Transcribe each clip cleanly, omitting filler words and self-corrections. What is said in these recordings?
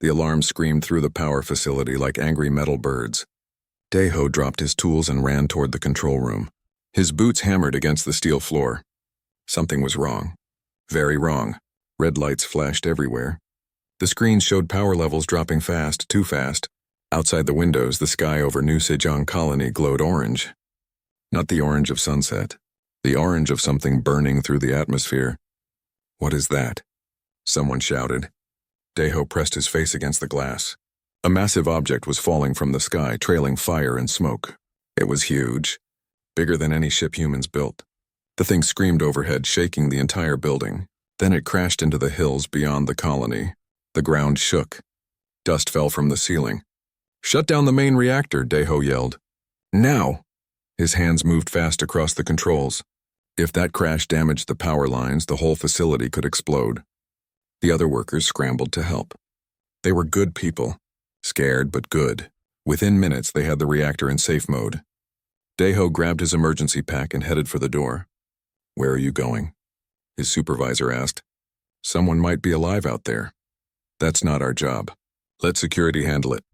The alarm screamed through the power facility like angry metal birds. Daeho dropped his tools and ran toward the control room. His boots hammered against the steel floor. Something was wrong. Very wrong. Red lights flashed everywhere. The screens showed power levels dropping fast, too fast. Outside the windows, the sky over New Sejong Colony glowed orange. Not the orange of sunset. The orange of something burning through the atmosphere. What is that? Someone shouted. Daeho pressed his face against the glass. A massive object was falling from the sky, trailing fire and smoke. It was huge, bigger than any ship humans built. The thing screamed overhead, shaking the entire building. Then it crashed into the hills beyond the colony. The ground shook. Dust fell from the ceiling. "Shut down the main reactor," Daeho yelled. "Now!" His hands moved fast across the controls. If that crash damaged the power lines, the whole facility could explode. The other workers scrambled to help. They were good people. Scared, but good. Within minutes, they had the reactor in safe mode. Daeho grabbed his emergency pack and headed for the door. "Where are you going?" his supervisor asked. "Someone might be alive out there." "That's not our job. Let security handle it."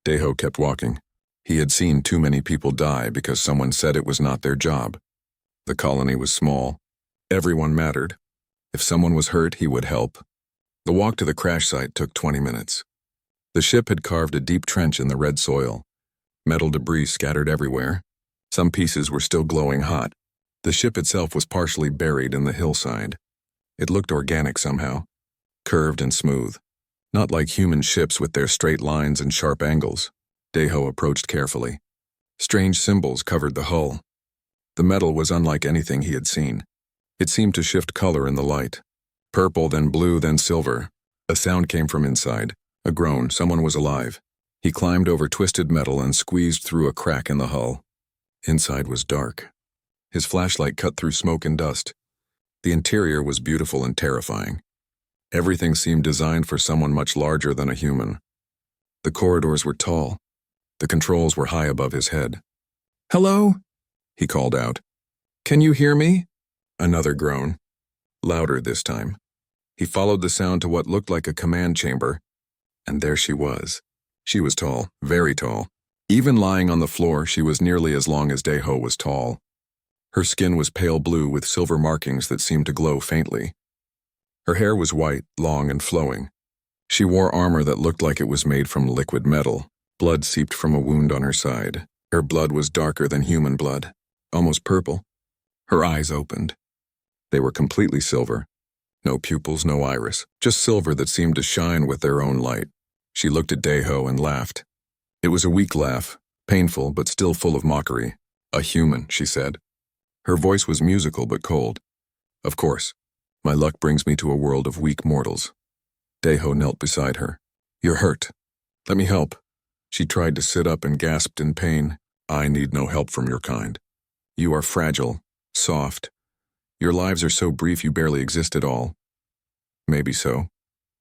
Daeho kept walking. He had seen too many people die because someone said it was not their job. The colony was small. Everyone mattered. If someone was hurt, he would help. The walk to the crash site took 20 minutes. The ship had carved a deep trench in the red soil. Metal debris scattered everywhere. Some pieces were still glowing hot. The ship itself was partially buried in the hillside. It looked organic somehow, curved and smooth. Not like human ships with their straight lines and sharp angles. Daeho approached carefully. Strange symbols covered the hull. The metal was unlike anything he had seen. It seemed to shift color in the light. Purple, then blue, then silver. A sound came from inside. A groan. Someone was alive. He climbed over twisted metal and squeezed through a crack in the hull. Inside was dark. His flashlight cut through smoke and dust. The interior was beautiful and terrifying. Everything seemed designed for someone much larger than a human. The corridors were tall. The controls were high above his head. "Hello?" he called out. "Can you hear me?" Another groan. Louder this time. He followed the sound to what looked like a command chamber. And there she was. She was tall, very tall. Even lying on the floor, she was nearly as long as Daeho was tall. Her skin was pale blue with silver markings that seemed to glow faintly. Her hair was white, long and flowing. She wore armor that looked like it was made from liquid metal. Blood seeped from a wound on her side. Her blood was darker than human blood, almost purple. Her eyes opened. They were completely silver. No pupils, no iris, just silver that seemed to shine with their own light. She looked at Daeho and laughed. It was a weak laugh, painful but still full of mockery. "A human," she said. Her voice was musical but cold. "Of course. My luck brings me to a world of weak mortals." Daeho knelt beside her. "You're hurt. Let me help." She tried to sit up and gasped in pain. "I need no help from your kind. You are fragile, soft. Your lives are so brief you barely exist at all." "Maybe so,"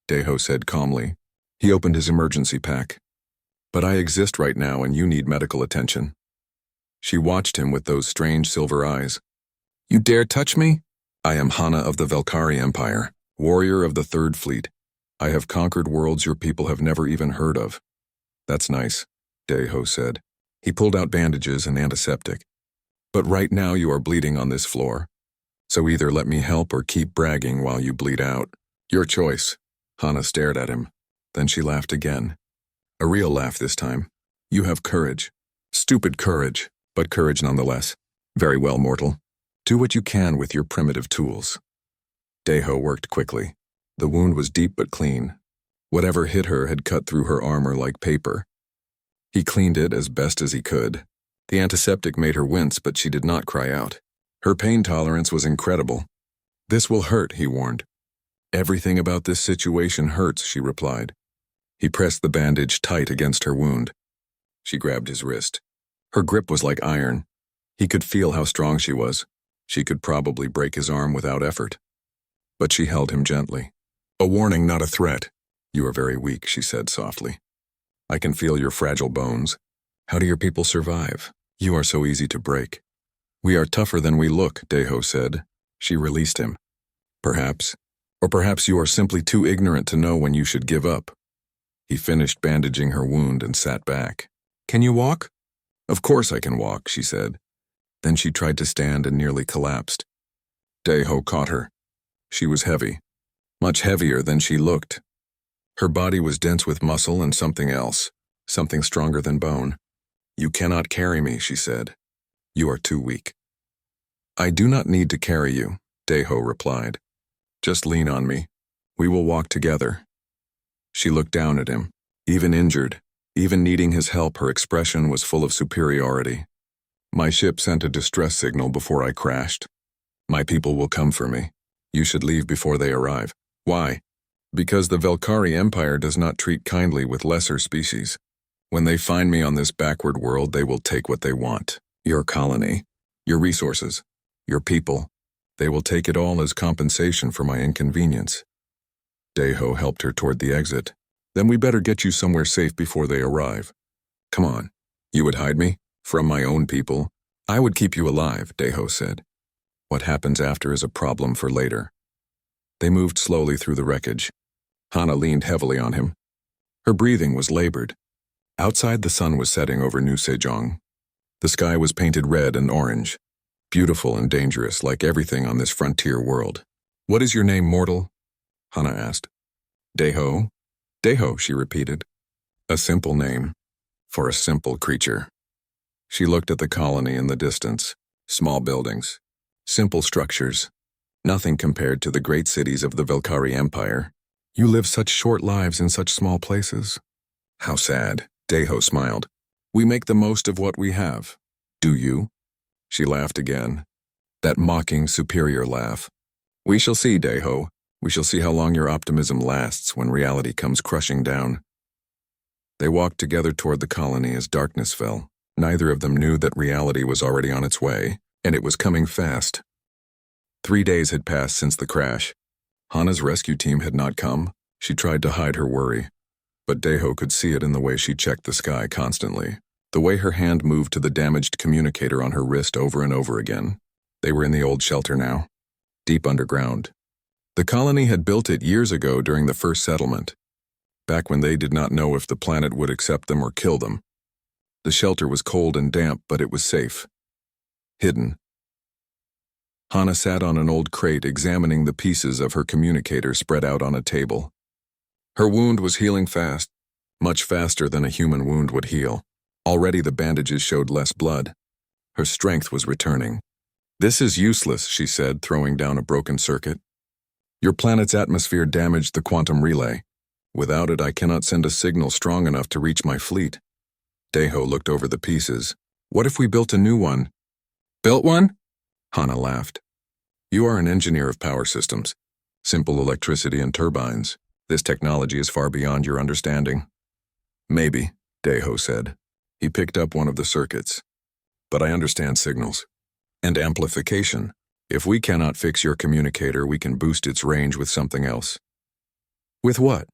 Daeho said calmly. He opened his emergency pack. "But I exist right now and you need medical attention." She watched him with those strange silver eyes. "You dare touch me? I am Hana of the Velkari Empire, warrior of the Third Fleet. I have conquered worlds your people have never even heard of." "That's nice," Daeho said. He pulled out bandages and antiseptic. "But right now you are bleeding on this floor. So either let me help or keep bragging while you bleed out. Your choice." Hana stared at him. Then she laughed again. A real laugh this time. "You have courage. Stupid courage, but courage nonetheless. Very well, mortal. Do what you can with your primitive tools." Daeho worked quickly. The wound was deep but clean. Whatever hit her had cut through her armor like paper. He cleaned it as best as he could. The antiseptic made her wince, but she did not cry out. Her pain tolerance was incredible. "This will hurt," he warned. "Everything about this situation hurts," she replied. He pressed the bandage tight against her wound. She grabbed his wrist. Her grip was like iron. He could feel how strong she was. She could probably break his arm without effort. But she held him gently. "A warning, not a threat." "You are very weak," she said softly. "I can feel your fragile bones. How do your people survive? You are so easy to break." "We are tougher than we look," Daeho said. She released him. "Perhaps. Or perhaps you are simply too ignorant to know when you should give up." He finished bandaging her wound and sat back. "Can you walk?" "Of course I can walk," she said. Then she tried to stand and nearly collapsed. Daeho caught her. She was heavy, much heavier than she looked. Her body was dense with muscle and something else, something stronger than bone. "You cannot carry me," she said. "You are too weak." "I do not need to carry you," Daeho replied. "Just lean on me. We will walk together." She looked down at him. Even injured, even needing his help, her expression was full of superiority. "My ship sent a distress signal before I crashed. My people will come for me. You should leave before they arrive." "Why?" "Because the Velkari Empire does not treat kindly with lesser species. When they find me on this backward world, they will take what they want. Your colony, your resources, your people. They will take it all as compensation for my inconvenience." Daeho helped her toward the exit. "Then we better get you somewhere safe before they arrive." "Come on. You would hide me? From my own people?" "I would keep you alive," Daeho said. "What happens after is a problem for later." They moved slowly through the wreckage. Hana leaned heavily on him. Her breathing was labored. Outside, the sun was setting over New Sejong. The sky was painted red and orange, beautiful and dangerous like everything on this frontier world. "What is your name, mortal?" Hana asked. "Daeho." "Daeho," she repeated. "A simple name for a simple creature." She looked at the colony in the distance. Small buildings, simple structures, nothing compared to the great cities of the Velkari Empire. "You live such short lives in such small places." "How sad," Daeho smiled. "We make the most of what we have." "Do you?" She laughed again. That mocking, superior laugh. "We shall see, Daeho. We shall see how long your optimism lasts when reality comes crushing down." They walked together toward the colony as darkness fell. Neither of them knew that reality was already on its way, and it was coming fast. 3 days had passed since the crash. Hana's rescue team had not come. She tried to hide her worry, but Daeho could see it in the way she checked the sky constantly, the way her hand moved to the damaged communicator on her wrist over and over again. They were in the old shelter now, deep underground. The colony had built it years ago during the first settlement, back when they did not know if the planet would accept them or kill them. The shelter was cold and damp, but it was safe. Hidden. Hana sat on an old crate examining the pieces of her communicator spread out on a table. Her wound was healing fast, much faster than a human wound would heal. Already the bandages showed less blood. Her strength was returning. "This is useless," she said, throwing down a broken circuit. "Your planet's atmosphere damaged the quantum relay. Without it, I cannot send a signal strong enough to reach my fleet." Daeho looked over the pieces. "What if we built a new one?" "Built one?" Hana laughed. "You are an engineer of power systems, simple electricity and turbines. This technology is far beyond your understanding." "Maybe," Daeho said. He picked up one of the circuits. "But I understand signals. And amplification. If we cannot fix your communicator, we can boost its range with something else." "With what?"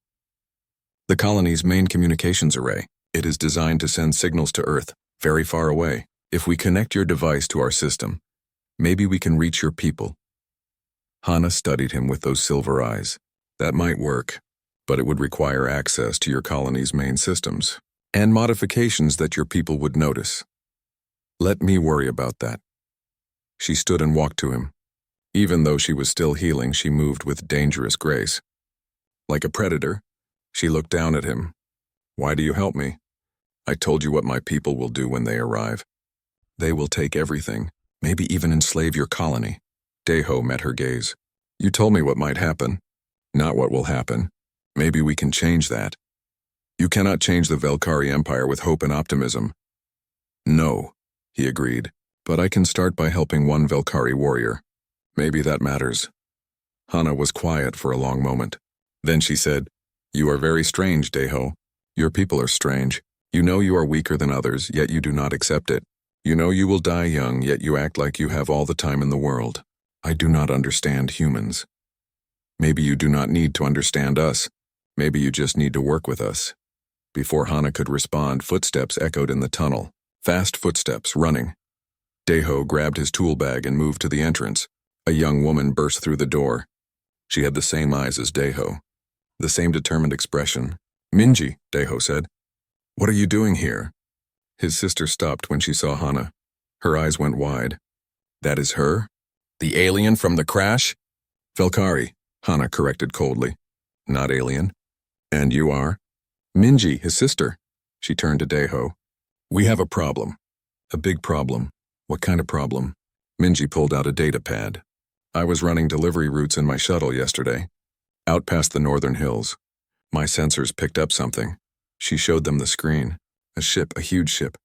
"The colony's main communications array. It is designed to send signals to Earth, very far away. If we connect your device to our system, maybe we can reach your people." Hana studied him with those silver eyes. "That might work, but it would require access to your colony's main systems, and modifications that your people would notice. Let me worry about that." She stood and walked to him. Even though she was still healing, she moved with dangerous grace. Like a predator, she looked down at him. "Why do you help me?" "I told you what my people will do when they arrive. They will take everything, maybe even enslave your colony." Daeho met her gaze. "You told me what might happen, not what will happen. Maybe we can change that." "You cannot change the Velkari Empire with hope and optimism." "No," he agreed, "but I can start by helping one Velkari warrior. Maybe that matters." Hana was quiet for a long moment. Then she said, "You are very strange, Daeho. Your people are strange. You know you are weaker than others, yet you do not accept it. You know you will die young, yet you act like you have all the time in the world. I do not understand humans. Maybe you do not need to understand us. Maybe you just need to work with us." Before Hana could respond, footsteps echoed in the tunnel. Fast footsteps, running. Daeho grabbed his tool bag and moved to the entrance. A young woman burst through the door. She had the same eyes as Daeho, the same determined expression, Minji, Deho said. What are you doing here? His sister stopped when she saw Hana. Her eyes went wide. That is her? The alien from the crash? Velkari, Hana corrected coldly. Not alien. And you are? Minji, his sister. She turned to Deho. We have a problem. A big problem. What kind of problem? Minji pulled out a data pad. I was running delivery routes in my shuttle yesterday. Out past the northern hills. My sensors picked up something. She showed them the screen. A ship, a huge ship.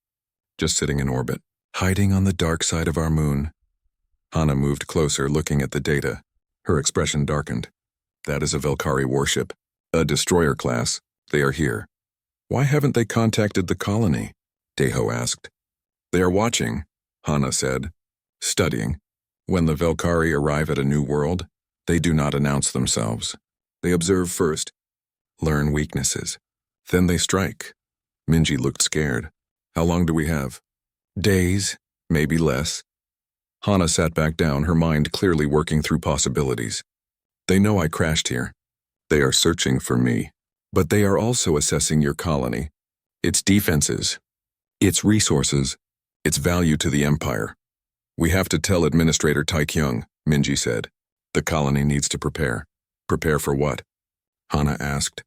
Just sitting in orbit. Hiding on the dark side of our moon. Hana moved closer, looking at the data. Her expression darkened. That is a Velkari warship. A destroyer class. They are here. Why haven't they contacted the colony? Deho asked. They are watching, Hana said. Studying. When the Velkari arrive at a new world, they do not announce themselves. They observe first. Learn weaknesses. Then they strike. Minji looked scared. How long do we have? Days, maybe less. Hana sat back down, her mind clearly working through possibilities. They know I crashed here. They are searching for me. But they are also assessing your colony. Its defenses. Its resources. Its value to the Empire. We have to tell Administrator Taikyung, Minji said. The colony needs to prepare. Prepare for what? Hana asked.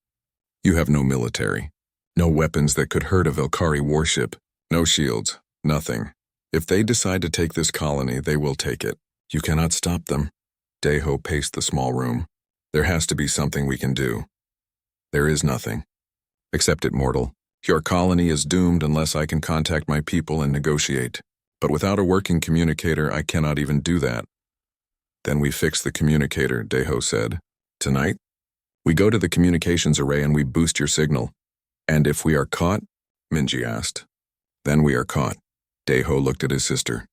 You have no military. No weapons that could hurt a Velkari warship. No shields. Nothing. If they decide to take this colony, they will take it. You cannot stop them. Deho paced the small room. There has to be something we can do. There is nothing. Accept it, mortal. Your colony is doomed unless I can contact my people and negotiate. But without a working communicator, I cannot even do that. Then we fix the communicator, Deho said. Tonight? We go to the communications array and we boost your signal. And if we are caught? Minji asked. Then we are caught. Deho looked at his sister.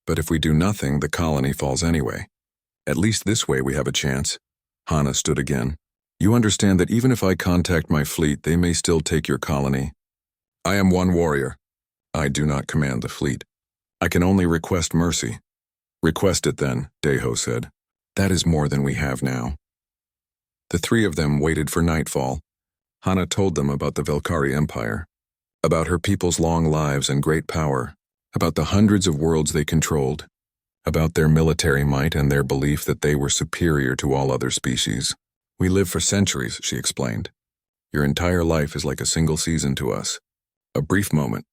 But if we do nothing, the colony falls anyway. At least this way we have a chance. Hana stood again. You understand that even if I contact my fleet, they may still take your colony. I am one warrior. I do not command the fleet. I can only request mercy. Request it then, Deho said. That is more than we have now. The three of them waited for nightfall. Hana told them about the Velkari Empire, about her people's long lives and great power, about the hundreds of worlds they controlled, about their military might and their belief that they were superior to all other species. We live for centuries, she explained. Your entire life is like a single season to us. A brief moment.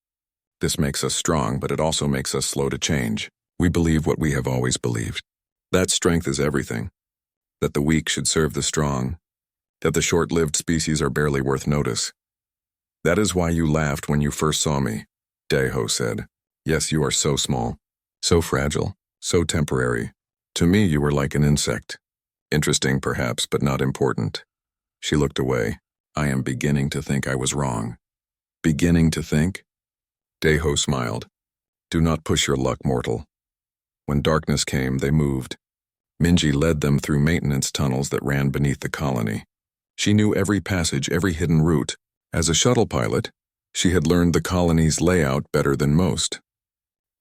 This makes us strong, but it also makes us slow to change. We believe what we have always believed. That strength is everything. That the weak should serve the strong. That the short-lived species are barely worth notice. That is why you laughed when you first saw me, Deho said. Yes, you are so small, so fragile, so temporary. To me, you were like an insect. Interesting, perhaps, but not important. She looked away. I am beginning to think I was wrong. Beginning to think? Deho smiled. Do not push your luck, mortal. When darkness came, they moved. Minji led them through maintenance tunnels that ran beneath the colony. She knew every passage, every hidden route. As a shuttle pilot, she had learned the colony's layout better than most.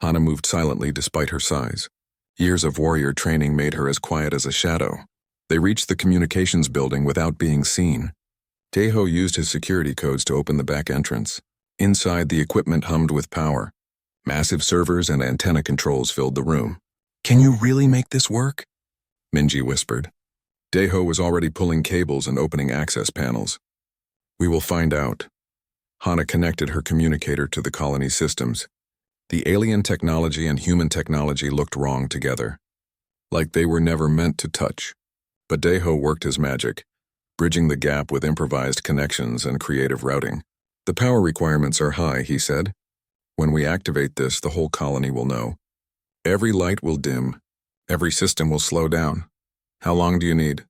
Hana moved silently despite her size. Years of warrior training made her as quiet as a shadow. They reached the communications building without being seen. Deho used his security codes to open the back entrance. Inside, the equipment hummed with power. Massive servers and antenna controls filled the room. Can you really make this work? Minji whispered. Deho was already pulling cables and opening access panels. We will find out. Hana connected her communicator to the colony systems. The alien technology and human technology looked wrong together. Like they were never meant to touch. But Deho worked his magic, bridging the gap with improvised connections and creative routing. The power requirements are high, he said. When we activate this, the whole colony will know. Every light will dim. Every system will slow down. How long do you need?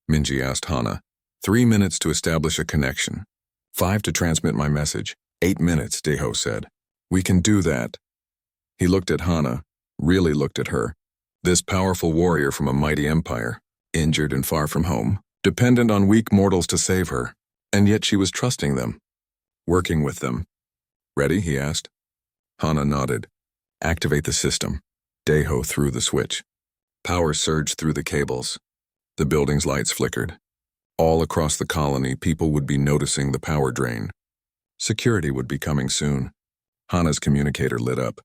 Minji asked Hana. 3 minutes to establish a connection. 5 to transmit my message. 8 minutes, Deho said. We can do that. He looked at Hana, really looked at her. This powerful warrior from a mighty empire, injured and far from home, dependent on weak mortals to save her, and yet she was trusting them, working with them. Ready? He asked. Hana nodded. Activate the system. Deho threw the switch. Power surged through the cables. The building's lights flickered. All across the colony, people would be noticing the power drain. Security would be coming soon. Hana's communicator lit up.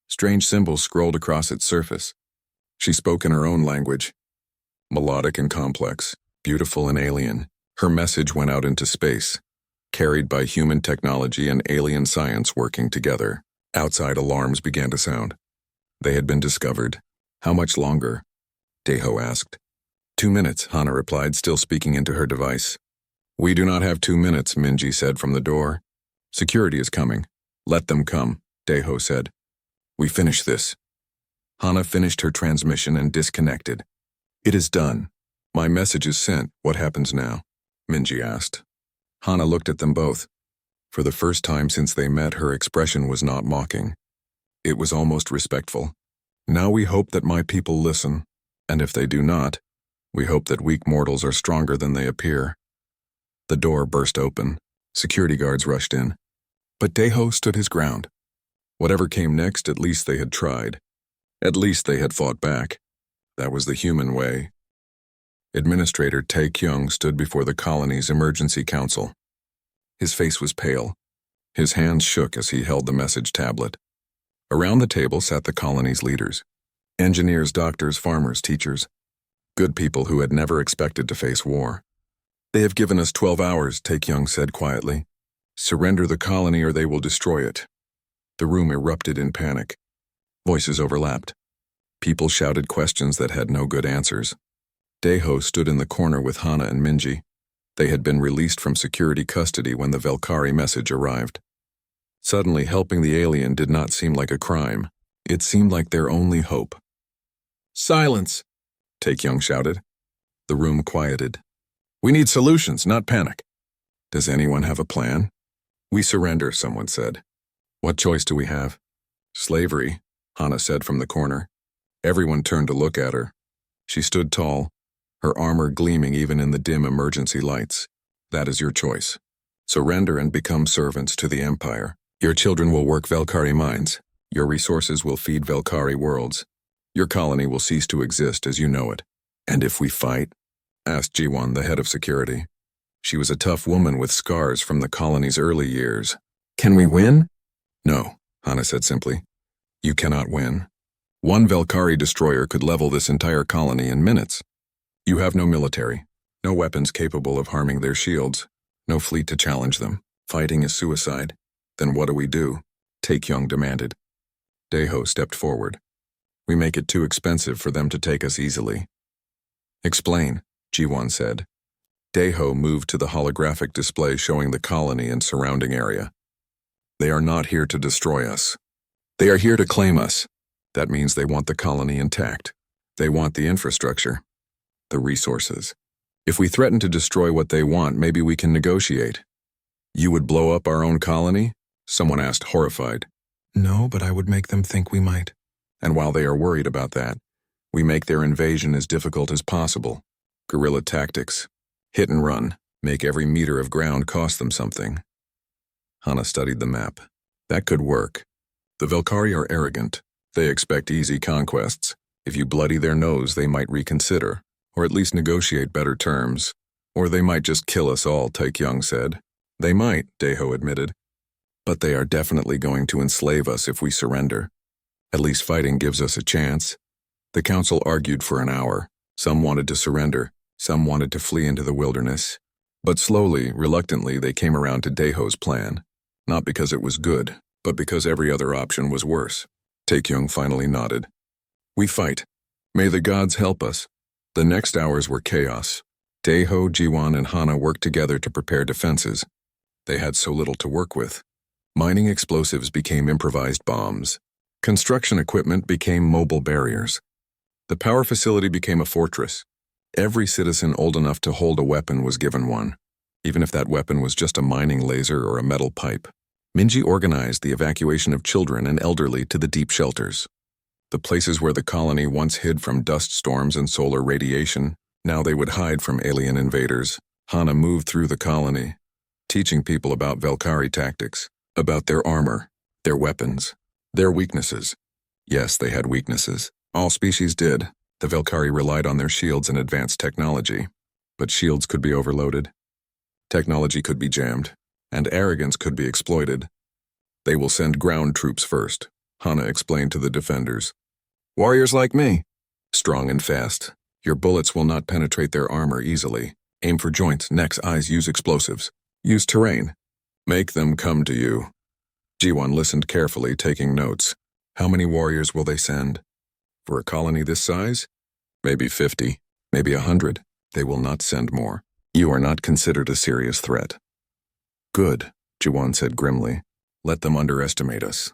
Strange symbols scrolled across its surface. She spoke in her own language. Melodic and complex, beautiful and alien, her message went out into space, carried by human technology and alien science working together. Outside, alarms began to sound. They had been discovered. How much longer? Deho asked. 2 minutes, Hana replied, still speaking into her device. We do not have 2 minutes, Minji said from the door. Security is coming. Let them come, Deho said. We finish this. Hana finished her transmission and disconnected. It is done. My message is sent. What happens now? Minji asked. Hana looked at them both. For the first time since they met, her expression was not mocking. It was almost respectful. Now we hope that my people listen, and if they do not, we hope that weak mortals are stronger than they appear. The door burst open. Security guards rushed in. But Deho stood his ground. Whatever came next, at least they had tried. At least they had fought back. That was the human way. Administrator Tae-kyung stood before the colony's emergency council. His face was pale. His hands shook as he held the message tablet. Around the table sat the colony's leaders. Engineers, doctors, farmers, teachers. Good people who had never expected to face war. They have given us 12 hours, Tae-kyung said quietly. Surrender the colony or they will destroy it. The room erupted in panic. Voices overlapped. People shouted questions that had no good answers. Deho stood in the corner with Hana and Minji. They had been released from security custody when the Valkyrie message arrived. Suddenly, helping the alien did not seem like a crime. It seemed like their only hope. Silence, Tae-kyung shouted. The room quieted. We need solutions, not panic. Does anyone have a plan? We surrender, someone said. What choice do we have? Slavery, Hana said from the corner. Everyone turned to look at her. She stood tall, her armor gleaming even in the dim emergency lights. That is your choice. Surrender and become servants to the Empire. Your children will work Valkyrie mines. Your resources will feed Valkyrie worlds. Your colony will cease to exist as you know it. And if we fight? Asked Jiwon, the head of security. She was a tough woman with scars from the colony's early years. Can we win? No, Hana said simply. You cannot win. One Valkyrie destroyer could level this entire colony in minutes. You have no military, no weapons capable of harming their shields, no fleet to challenge them. Fighting is suicide. Then what do we do? Tae-kyung demanded. Deho stepped forward. We make it too expensive for them to take us easily. Explain, Jiwon said. Deho moved to the holographic display showing the colony and surrounding area. They are not here to destroy us. They are here to claim us. That means they want the colony intact. They want the infrastructure, the resources. If we threaten to destroy what they want, maybe we can negotiate. You would blow up our own colony? Someone asked, horrified. No, but I would make them think we might. And while they are worried about that, we make their invasion as difficult as possible. Guerrilla tactics. Hit and run. Make every meter of ground cost them something. Hana studied the map. That could work. The Valkyrie are arrogant. They expect easy conquests. If you bloody their nose, they might reconsider, or at least negotiate better terms. Or they might just kill us all, Tae-kyung said. They might, Deho admitted. But they are definitely going to enslave us if we surrender. At least fighting gives us a chance. The council argued for an hour. Some wanted to surrender. Some wanted to flee into the wilderness. But slowly, reluctantly, they came around to Deho's plan. Not because it was good, but because every other option was worse. Tae-kyung finally nodded. We fight. May the gods help us. The next hours were chaos. Deho, Jiwon, and Hana worked together to prepare defenses. They had so little to work with. Mining explosives became improvised bombs. Construction equipment became mobile barriers. The power facility became a fortress. Every citizen old enough to hold a weapon was given one, even if that weapon was just a mining laser or a metal pipe. Minji organized the evacuation of children and elderly to the deep shelters. The places where the colony once hid from dust storms and solar radiation, now they would hide from alien invaders. Hana moved through the colony, teaching people about Valkyrie tactics, about their armor, their weapons, their weaknesses. Yes, they had weaknesses. All species did. The Valkyrie relied on their shields and advanced technology. But shields could be overloaded, technology could be jammed, and arrogance could be exploited. They will send ground troops first, Hana explained to the defenders. Warriors like me, strong and fast. Your bullets will not penetrate their armor easily. Aim for joints, necks, eyes, use explosives. Use terrain. Make them come to you. Ji-won listened carefully, taking notes. How many warriors will they send? For a colony this size? Maybe 50, maybe 100. They will not send more. You are not considered a serious threat. Good, Ji-won said grimly. Let them underestimate us.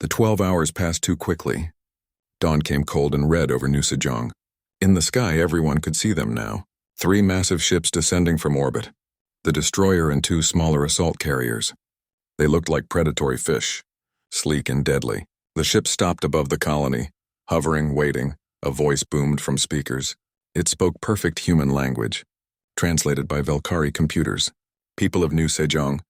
The 12 hours passed too quickly. Dawn came cold and red over New Sejong. In the sky, everyone could see them now. 3 massive ships descending from orbit. The destroyer and 2 smaller assault carriers. They looked like predatory fish, sleek and deadly. The ship stopped above the colony, hovering, waiting. A voice boomed from speakers. It spoke perfect human language, translated by Velkari computers. People of New Sejong,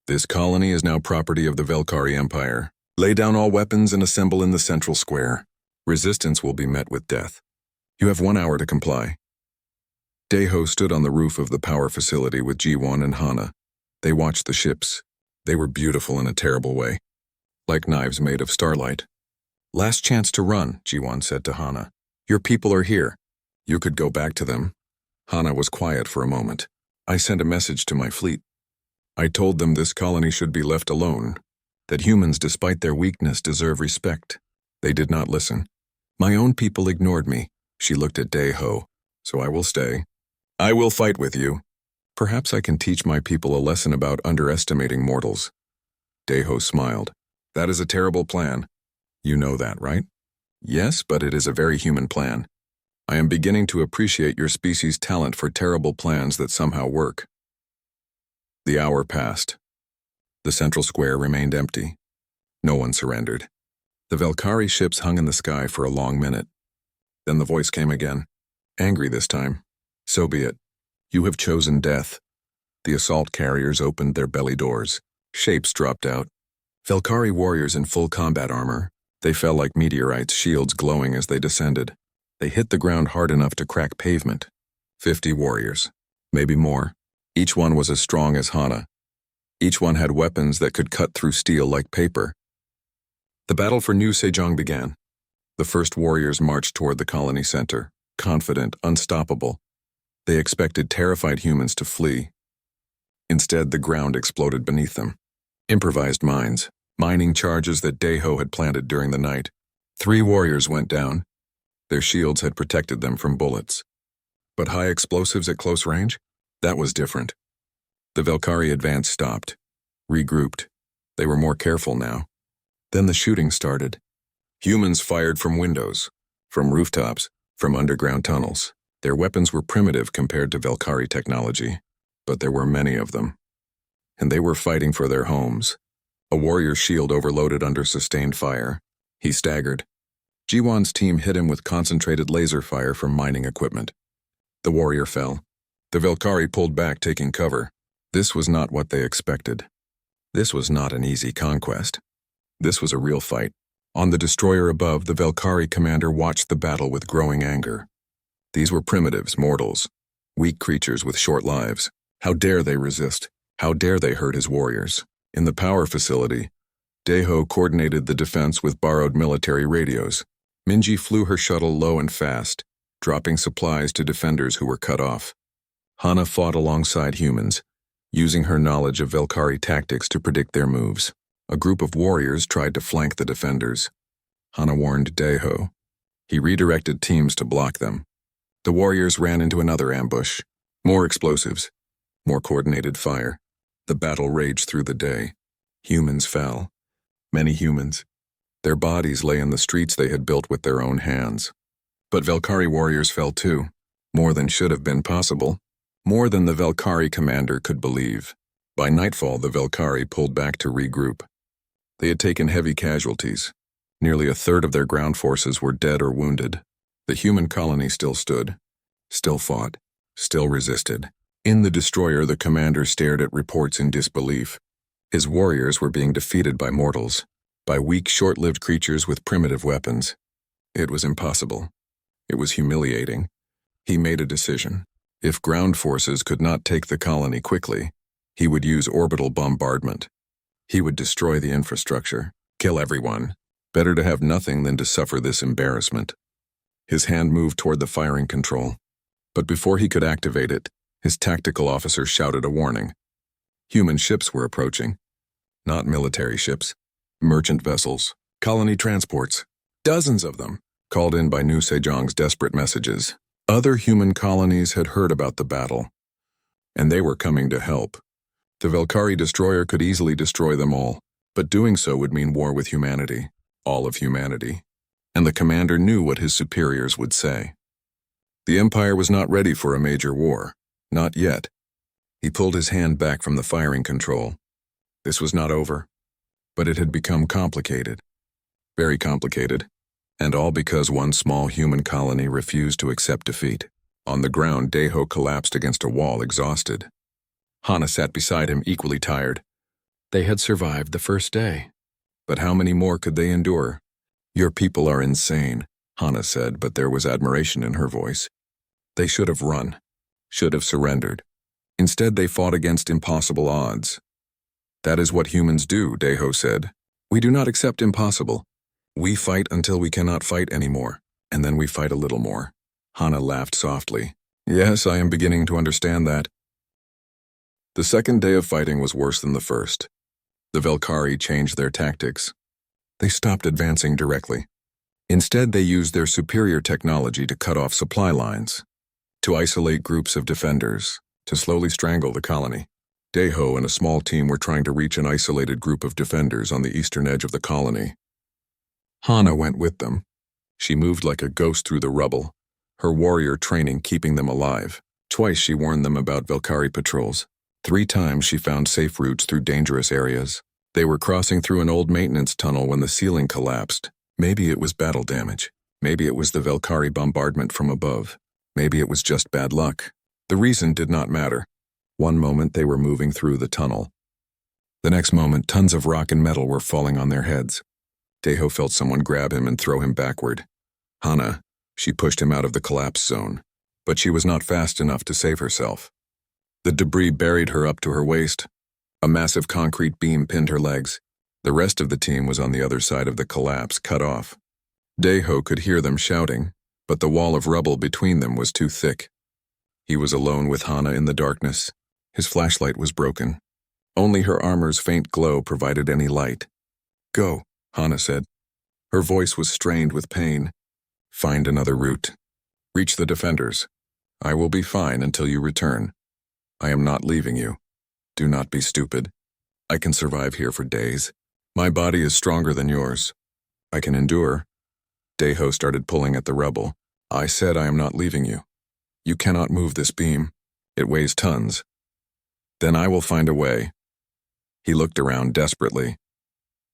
this colony is now property of the Velkari Empire. Lay down all weapons and assemble in the central square. Resistance will be met with death. You have 1 hour to comply. Daeho stood on the roof of the power facility with Ji-won and Hana. They watched the ships. They were beautiful in a terrible way, like knives made of starlight. Last chance to run, Ji-won said to Hana. Your people are here. You could go back to them. Hana was quiet for a moment. I sent a message to my fleet. I told them this colony should be left alone, that humans, despite their weakness, deserve respect. They did not listen. My own people ignored me. She looked at Daeho. So I will stay. I will fight with you. Perhaps I can teach my people a lesson about underestimating mortals. Daeho smiled. That is a terrible plan. You know that, right? Yes, but it is a very human plan. I am beginning to appreciate your species' talent for terrible plans that somehow work. The hour passed. The central square remained empty. No one surrendered. The Velkari ships hung in the sky for a long minute. Then the voice came again, angry this time. So be it. You have chosen death. The assault carriers opened their belly doors. Shapes dropped out. Velkari warriors in full combat armor. They fell like meteorites, shields glowing as they descended. They hit the ground hard enough to crack pavement. 50 warriors, maybe more. Each one was as strong as Hana. Each one had weapons that could cut through steel like paper. The battle for New Sejong began. The first warriors marched toward the colony center, confident, unstoppable. They expected terrified humans to flee. Instead, the ground exploded beneath them. Improvised mines, mining charges that Daeho had planted during the night. 3 warriors went down. Their shields had protected them from bullets. But high explosives at close range? That was different. The Velkari advance stopped, regrouped. They were more careful now. Then the shooting started. Humans fired from windows, from rooftops, from underground tunnels. Their weapons were primitive compared to Velkari technology, but there were many of them. And they were fighting for their homes. A warrior's shield overloaded under sustained fire. He staggered. Ji-won's team hit him with concentrated laser fire from mining equipment. The warrior fell. The Velkari pulled back, taking cover. This was not what they expected. This was not an easy conquest. This was a real fight. On the destroyer above, the Velkari commander watched the battle with growing anger. These were primitives, mortals, weak creatures with short lives. How dare they resist? How dare they hurt his warriors? In the power facility, Daeho coordinated the defense with borrowed military radios. Minji flew her shuttle low and fast, dropping supplies to defenders who were cut off. Hana fought alongside humans, using her knowledge of Velkari tactics to predict their moves. A group of warriors tried to flank the defenders. Hana warned Daeho. He redirected teams to block them. The warriors ran into another ambush. More explosives. More coordinated fire. The battle raged through the day. Humans fell. Many humans. Their bodies lay in the streets they had built with their own hands. But Velkari warriors fell too. More than should have been possible. More than the Velkari commander could believe. By nightfall, the Velkari pulled back to regroup. They had taken heavy casualties. Nearly a third of their ground forces were dead or wounded. The human colony still stood, still fought, still resisted. In the destroyer, the commander stared at reports in disbelief. His warriors were being defeated by mortals, by weak, short-lived creatures with primitive weapons. It was impossible. It was humiliating. He made a decision. If ground forces could not take the colony quickly, he would use orbital bombardment. He would destroy the infrastructure, kill everyone. Better to have nothing than to suffer this embarrassment. His hand moved toward the firing control, but before he could activate it, his tactical officer shouted a warning. Human ships were approaching. Not military ships. Merchant vessels, colony transports, dozens of them, called in by Nu Sejong's desperate messages. Other human colonies had heard about the battle, and they were coming to help. The Valkyrie destroyer could easily destroy them all, but doing so would mean war with humanity, all of humanity, and the commander knew what his superiors would say. The Empire was not ready for a major war, not yet. He pulled his hand back from the firing control. This was not over, but it had become complicated, very complicated, and all because one small human colony refused to accept defeat. On the ground, Daeho collapsed against a wall, exhausted. Hana sat beside him, equally tired. They had survived the first day, but how many more could they endure? Your people are insane, Hana said, but there was admiration in her voice. They should have run, should have surrendered. Instead, they fought against impossible odds. That is what humans do, Daeho said. We do not accept impossible. We fight until we cannot fight anymore, and then we fight a little more. Hana laughed softly. Yes, I am beginning to understand that. The second day of fighting was worse than the first. The Valkyrie changed their tactics. They stopped advancing directly. Instead, they used their superior technology to cut off supply lines, to isolate groups of defenders, to slowly strangle the colony. Daeho and a small team were trying to reach an isolated group of defenders on the eastern edge of the colony. Hana went with them. She moved like a ghost through the rubble, her warrior training keeping them alive. Twice she warned them about Valkyrie patrols. 3 times she found safe routes through dangerous areas. They were crossing through an old maintenance tunnel when the ceiling collapsed. Maybe it was battle damage. Maybe it was the Valkyrie bombardment from above. Maybe it was just bad luck. The reason did not matter. One moment they were moving through the tunnel. The next moment, tons of rock and metal were falling on their heads. Daeho felt someone grab him and throw him backward. Hana, she pushed him out of the collapse zone, but she was not fast enough to save herself. The debris buried her up to her waist. A massive concrete beam pinned her legs. The rest of the team was on the other side of the collapse, cut off. Daeho could hear them shouting, but the wall of rubble between them was too thick. He was alone with Hana in the darkness. His flashlight was broken. Only her armor's faint glow provided any light. Go, Hana said. Her voice was strained with pain. Find another route. Reach the defenders. I will be fine until you return. I am not leaving you. Do not be stupid. I can survive here for days. My body is stronger than yours. I can endure. Daeho started pulling at the rubble. I said I am not leaving you. You cannot move this beam. It weighs tons. Then I will find a way. He looked around desperately.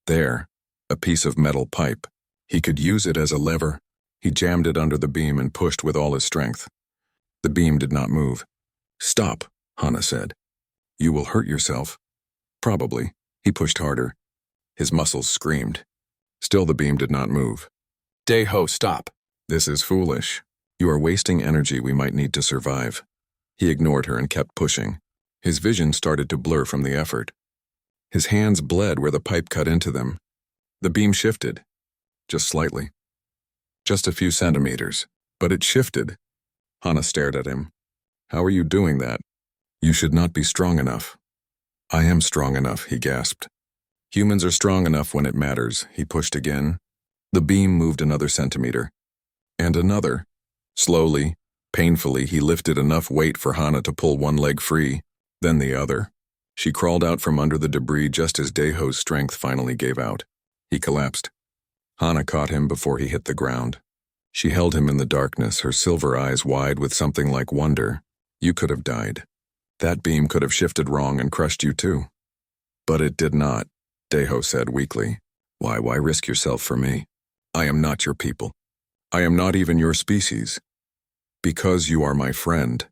There, a piece of metal pipe. He could use it as a lever. He jammed it under the beam and pushed with all his strength. The beam did not move. Stop, Hana said. You will hurt yourself. Probably. He pushed harder. His muscles screamed. Still the beam did not move. Daeho, stop. This is foolish. You are wasting energy we might need to survive. He ignored her and kept pushing. His vision started to blur from the effort. His hands bled where the pipe cut into them. The beam shifted. Just slightly. Just a few centimeters. But it shifted. Hana stared at him. How are you doing that? You should not be strong enough. I am strong enough, he gasped. Humans are strong enough when it matters, he pushed again. The beam moved another centimeter. And another. Slowly, painfully, he lifted enough weight for Hana to pull one leg free, then the other. She crawled out from under the debris just as Daeho's strength finally gave out. He collapsed. Hana caught him before he hit the ground. She held him in the darkness, her silver eyes wide with something like wonder. You could have died. That beam could have shifted wrong and crushed you too. But it did not, Daeho said weakly. Why risk yourself for me? I am not your people. I am not even your species. Because you are my friend.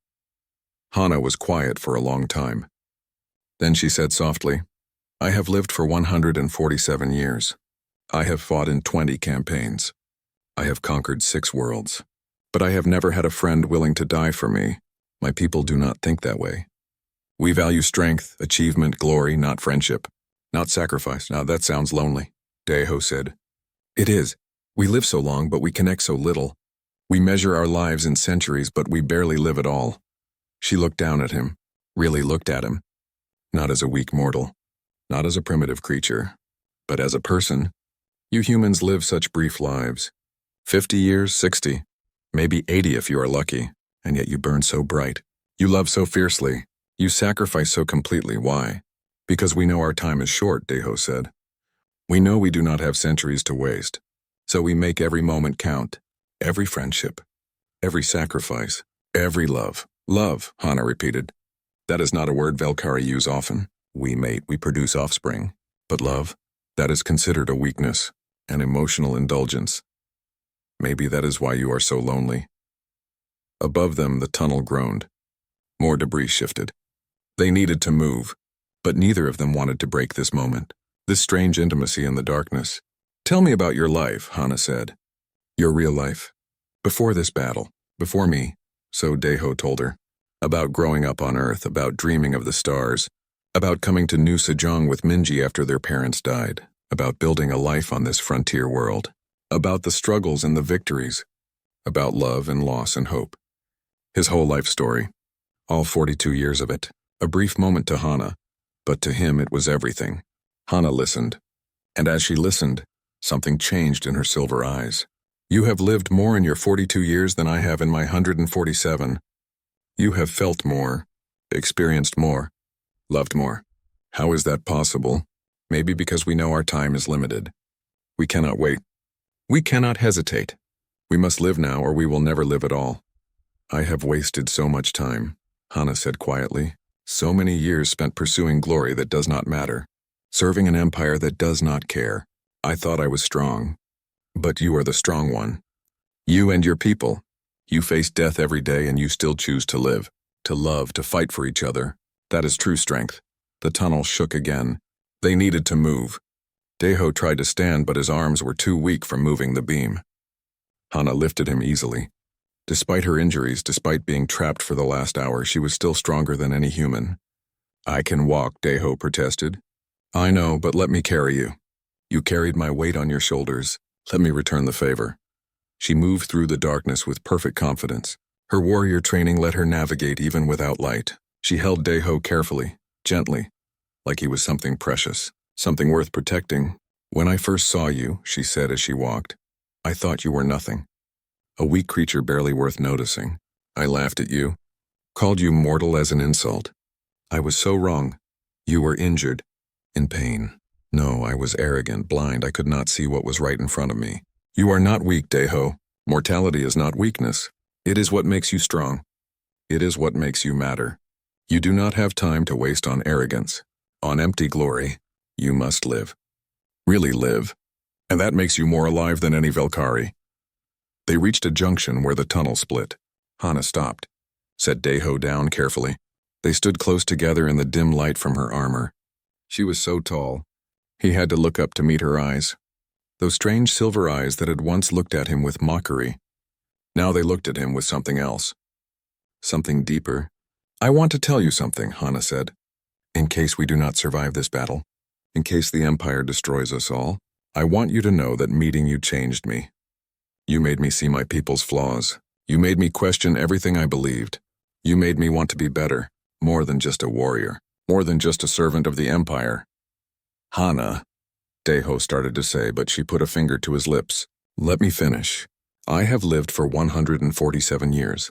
Hana was quiet for a long time. Then she said softly, I have lived for 147 years. I have fought in 20 campaigns. I have conquered 6 worlds. But I have never had a friend willing to die for me. My people do not think that way. We value strength, achievement, glory, not friendship, not sacrifice. Now that sounds lonely, Daeho said. It is. We live so long, but we connect so little. We measure our lives in centuries, but we barely live at all. She looked down at him, really looked at him. Not as a weak mortal, not as a primitive creature, but as a person. You humans live such brief lives. 50 years, 60, maybe 80 if you are lucky, and yet you burn so bright. You love so fiercely. You sacrifice so completely. Why? Because we know our time is short, Daeho said. We know we do not have centuries to waste. So we make every moment count. Every friendship. Every sacrifice. Every love. Love, Hana repeated. That is not a word Velkari use often. We mate, we produce offspring. But love, that is considered a weakness, an emotional indulgence. Maybe that is why you are so lonely. Above them, the tunnel groaned. More debris shifted. They needed to move, but neither of them wanted to break this moment, this strange intimacy in the darkness. Tell me about your life, Hana said. Your real life. Before this battle, before me, so Daeho told her. About growing up on Earth, about dreaming of the stars, about coming to New Sejong with Minji after their parents died, about building a life on this frontier world, about the struggles and the victories, about love and loss and hope. His whole life story, all 42 years of it, a brief moment to Hana, but to him it was everything. Hana listened, and as she listened, something changed in her silver eyes. You have lived more in your 42 years than I have in my 147. You have felt more, experienced more, loved more. How is that possible? Maybe because we know our time is limited. We cannot wait. We cannot hesitate. We must live now or we will never live at all. I have wasted so much time, Hana said quietly. So many years spent pursuing glory that does not matter, serving an empire that does not care. I thought I was strong. But you are the strong one. You and your people. You face death every day and you still choose to live, to love, to fight for each other. That is true strength. The tunnel shook again. They needed to move. Daeho tried to stand, but his arms were too weak from moving the beam. Hana lifted him easily. Despite her injuries, despite being trapped for the last hour, she was still stronger than any human. I can walk, Daeho protested. I know, but let me carry you. You carried my weight on your shoulders. Let me return the favor. She moved through the darkness with perfect confidence. Her warrior training let her navigate even without light. She held Daeho carefully, gently, like he was something precious, something worth protecting. When I first saw you, she said as she walked, I thought you were nothing. A weak creature barely worth noticing. I laughed at you, called you mortal as an insult. I was so wrong. You were injured, in pain. No, I was arrogant, blind. I could not see what was right in front of me. You are not weak, Daeho. Mortality is not weakness. It is what makes you strong. It is what makes you matter. You do not have time to waste on arrogance, on empty glory. You must live. Really live. And that makes you more alive than any Velkari. They reached a junction where the tunnel split. Hana stopped, set Daeho down carefully. They stood close together in the dim light from her armor. She was so tall. He had to look up to meet her eyes. Those strange silver eyes that had once looked at him with mockery. Now they looked at him with something else. Something deeper. I want to tell you something, Hana said. In case we do not survive this battle, in case the Empire destroys us all, I want you to know that meeting you changed me. You made me see my people's flaws. You made me question everything I believed. You made me want to be better, more than just a warrior, more than just a servant of the Empire. Hana, Daeho started to say, but she put a finger to his lips. Let me finish. I have lived for 147 years,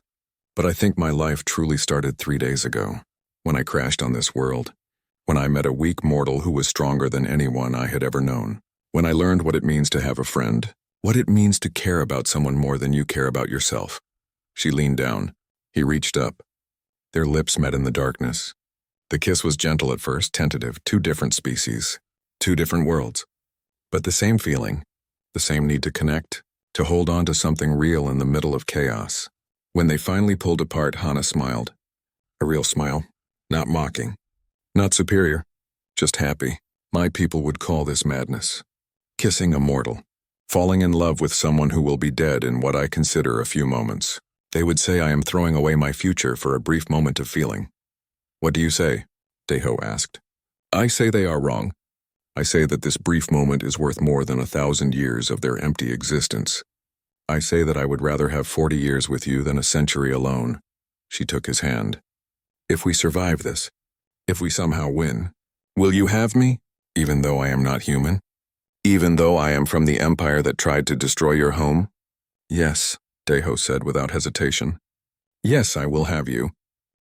but I think my life truly started 3 days ago, when I crashed on this world, when I met a weak mortal who was stronger than anyone I had ever known, when I learned what it means to have a friend, what it means to care about someone more than you care about yourself. She leaned down. He reached up. Their lips met in the darkness. The kiss was gentle at first, tentative, 2 different species, 2 different worlds. But the same feeling, the same need to connect, to hold on to something real in the middle of chaos. When they finally pulled apart, Hana smiled. A real smile, not mocking, not superior, just happy. My people would call this madness. Kissing a mortal. Falling in love with someone who will be dead in what I consider a few moments. They would say I am throwing away my future for a brief moment of feeling. What do you say? Deho asked. I say they are wrong. I say that this brief moment is worth more than 1,000 years of their empty existence. I say that I would rather have 40 years with you than a century alone. She took his hand. If we survive this, if we somehow win, will you have me, even though I am not human? Even though I am from the empire that tried to destroy your home? Yes, Deho said without hesitation. Yes, I will have you.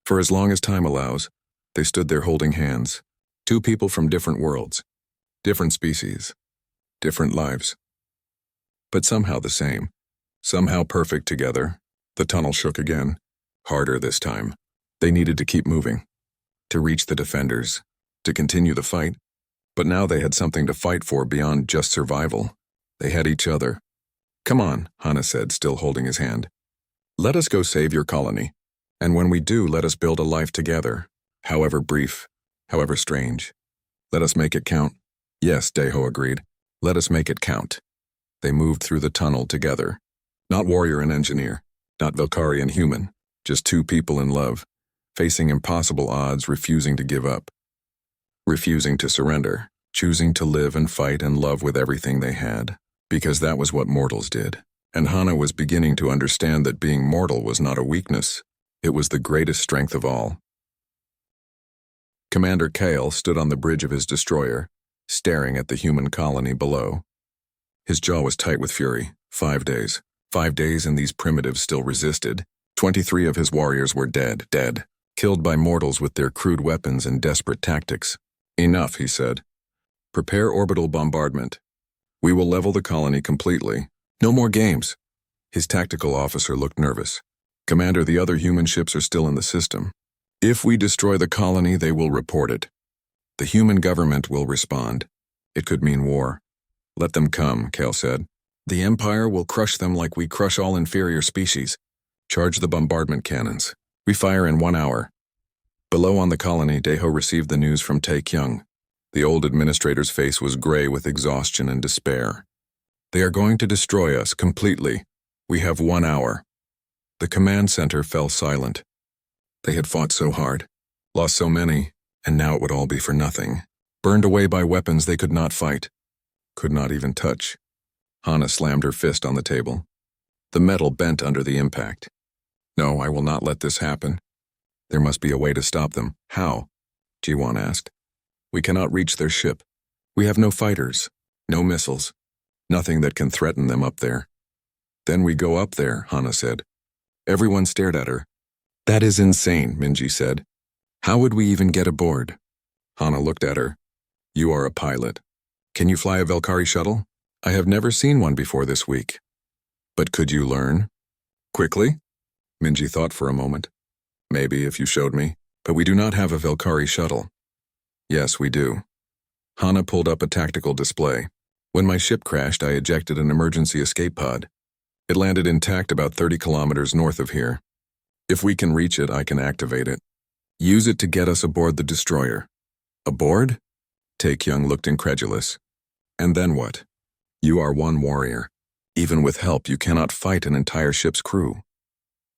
For as long as time allows, they stood there holding hands. Two people from different worlds, different species, different lives. But somehow the same, somehow perfect together. The tunnel shook again, harder this time. They needed to keep moving, to reach the defenders, to continue the fight. But now they had something to fight for beyond just survival. They had each other. Come on, Hana said, still holding his hand. Let us go save your colony. And when we do, let us build a life together, however brief, however strange. Let us make it count. Yes, Deho agreed. Let us make it count. They moved through the tunnel together. Not warrior and engineer, not Valkyrie and human, just two people in love, facing impossible odds, refusing to give up. Refusing to surrender, choosing to live and fight and love with everything they had, because that was what mortals did. And Hana was beginning to understand that being mortal was not a weakness, it was the greatest strength of all. Commander Kale stood on the bridge of his destroyer, staring at the human colony below. His jaw was tight with fury. 5 days. 5 days and these primitives still resisted. 23 of his warriors were dead, killed by mortals with their crude weapons and desperate tactics. Enough, he said. Prepare orbital bombardment. We will level the colony completely. No more games. His tactical officer looked nervous. Commander, the other human ships are still in the system. If we destroy the colony, they will report it. The human government will respond. It could mean war. Let them come, Kale said. The Empire will crush them like we crush all inferior species. Charge the bombardment cannons. We fire in 1 hour. Below on the colony, Deho received the news from Tae-kyung. The old administrator's face was gray with exhaustion and despair. They are going to destroy us completely. We have 1 hour. The command center fell silent. They had fought so hard, lost so many, and now it would all be for nothing. Burned away by weapons they could not fight, could not even touch. Hana slammed her fist on the table. The metal bent under the impact. No, I will not let this happen. There must be a way to stop them. How? Ji-won asked. We cannot reach their ship. We have no fighters, no missiles, nothing that can threaten them up there. Then we go up there, Hana said. Everyone stared at her. That is insane, Minji said. How would we even get aboard? Hana looked at her. You are a pilot. Can you fly a Valkyrie shuttle? I have never seen one before this week. But could you learn? Quickly? Minji thought for a moment. Maybe if you showed me, but we do not have a Valkyrie shuttle. Yes, we do. Hana pulled up a tactical display. When my ship crashed, I ejected an emergency escape pod. It landed intact about 30 kilometers north of here. If we can reach it, I can activate it. Use it to get us aboard the destroyer. Aboard? Tae-kyung looked incredulous. And then what? You are one warrior. Even with help, you cannot fight an entire ship's crew.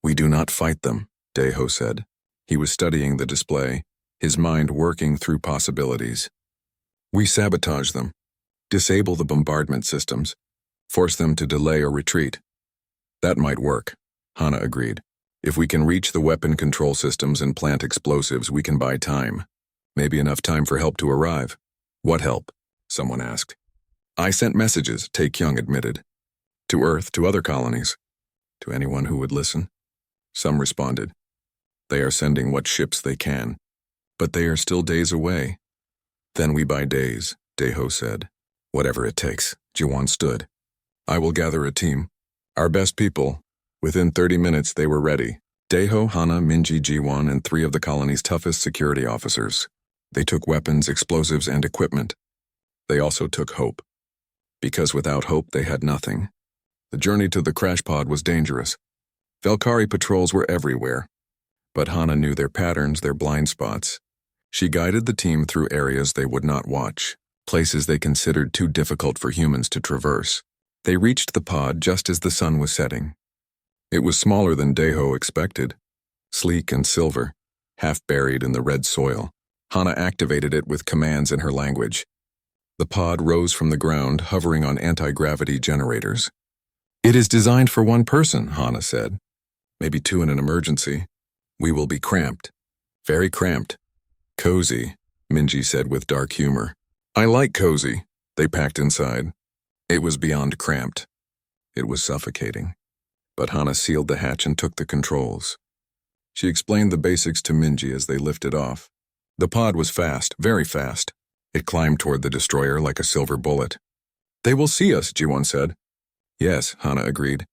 We do not fight them, Deho said. He was studying the display, his mind working through possibilities. We sabotage them, disable the bombardment systems, force them to delay or retreat. That might work, Hana agreed. If we can reach the weapon control systems and plant explosives, we can buy time. Maybe enough time for help to arrive. What help? Someone asked. I sent messages, Tae-kyung admitted. To Earth, to other colonies. To anyone who would listen. Some responded. They are sending what ships they can. But they are still days away. Then we buy days, Deho said. Whatever it takes, Ji-won stood. I will gather a team. Our best people. Within 30 minutes, they were ready. Deho, Hana, Minji, Ji-won, and 3 of the colony's toughest security officers. They took weapons, explosives, and equipment. They also took hope. Because without hope, they had nothing. The journey to the crash pod was dangerous. Valkyrie patrols were everywhere. But Hana knew their patterns, their blind spots. She guided the team through areas they would not watch, places they considered too difficult for humans to traverse. They reached the pod just as the sun was setting. It was smaller than Deho expected, sleek and silver, half buried in the red soil. Hana activated it with commands in her language. The pod rose from the ground, hovering on anti-gravity generators. "It is designed for one person," Hana said. "Maybe two in an emergency. We will be cramped. Very cramped." "Cozy," Minji said with dark humor. "I like cozy." They packed inside. It was beyond cramped. It was suffocating. But Hana sealed the hatch and took the controls. She explained the basics to Minji as they lifted off. The pod was fast, very fast. It climbed toward the destroyer like a silver bullet. "They will see us," Jiwon said. "Yes," Hana agreed.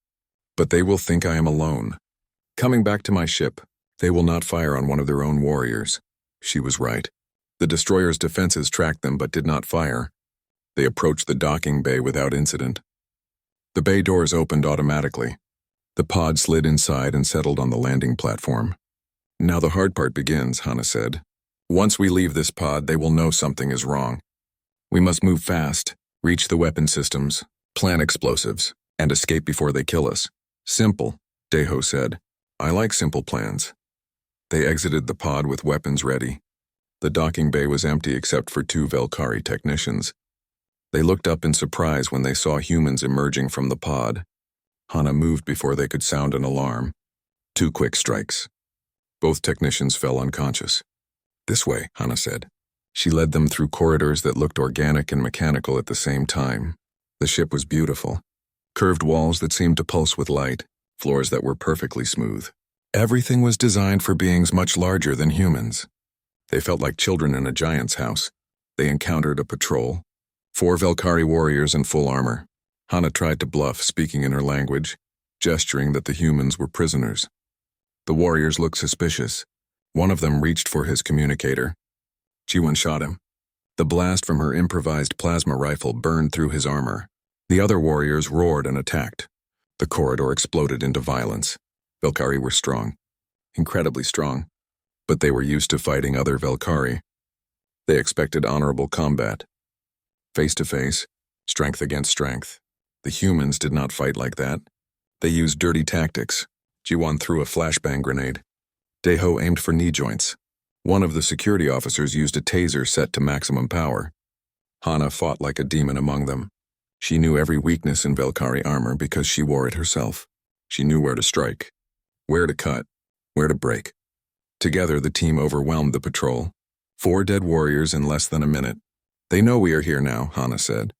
"But they will think I am alone. Coming back to my ship, they will not fire on one of their own warriors." She was right. The destroyer's defenses tracked them but did not fire. They approached the docking bay without incident. The bay doors opened automatically. The pod slid inside and settled on the landing platform. "Now the hard part begins," Hana said. "Once we leave this pod, they will know something is wrong. We must move fast, reach the weapon systems, plant explosives, and escape before they kill us." "Simple," Deho said. "I like simple plans." They exited the pod with weapons ready. The docking bay was empty except for two Velkari technicians. They looked up in surprise when they saw humans emerging from the pod. Hana moved before they could sound an alarm. 2 quick strikes. Both technicians fell unconscious. "This way," Hana said. She led them through corridors that looked organic and mechanical at the same time. The ship was beautiful. Curved walls that seemed to pulse with light, floors that were perfectly smooth. Everything was designed for beings much larger than humans. They felt like children in a giant's house. They encountered a patrol. 4 Velkari warriors in full armor. Hana tried to bluff, speaking in her language, gesturing that the humans were prisoners. The warriors looked suspicious. One of them reached for his communicator. Jiwon shot him. The blast from her improvised plasma rifle burned through his armor. The other warriors roared and attacked. The corridor exploded into violence. Velkari were strong. Incredibly strong. But they were used to fighting other Velkari. They expected honorable combat. Face to face, strength against strength. The humans did not fight like that. They used dirty tactics. Jiwon threw a flashbang grenade. Deho aimed for knee joints. One of the security officers used a taser set to maximum power. Hana fought like a demon among them. She knew every weakness in Velkari armor because she wore it herself. She knew where to strike, where to cut, where to break. Together, the team overwhelmed the patrol. 4 dead warriors in less than a minute. "They know we are here now," Hana said.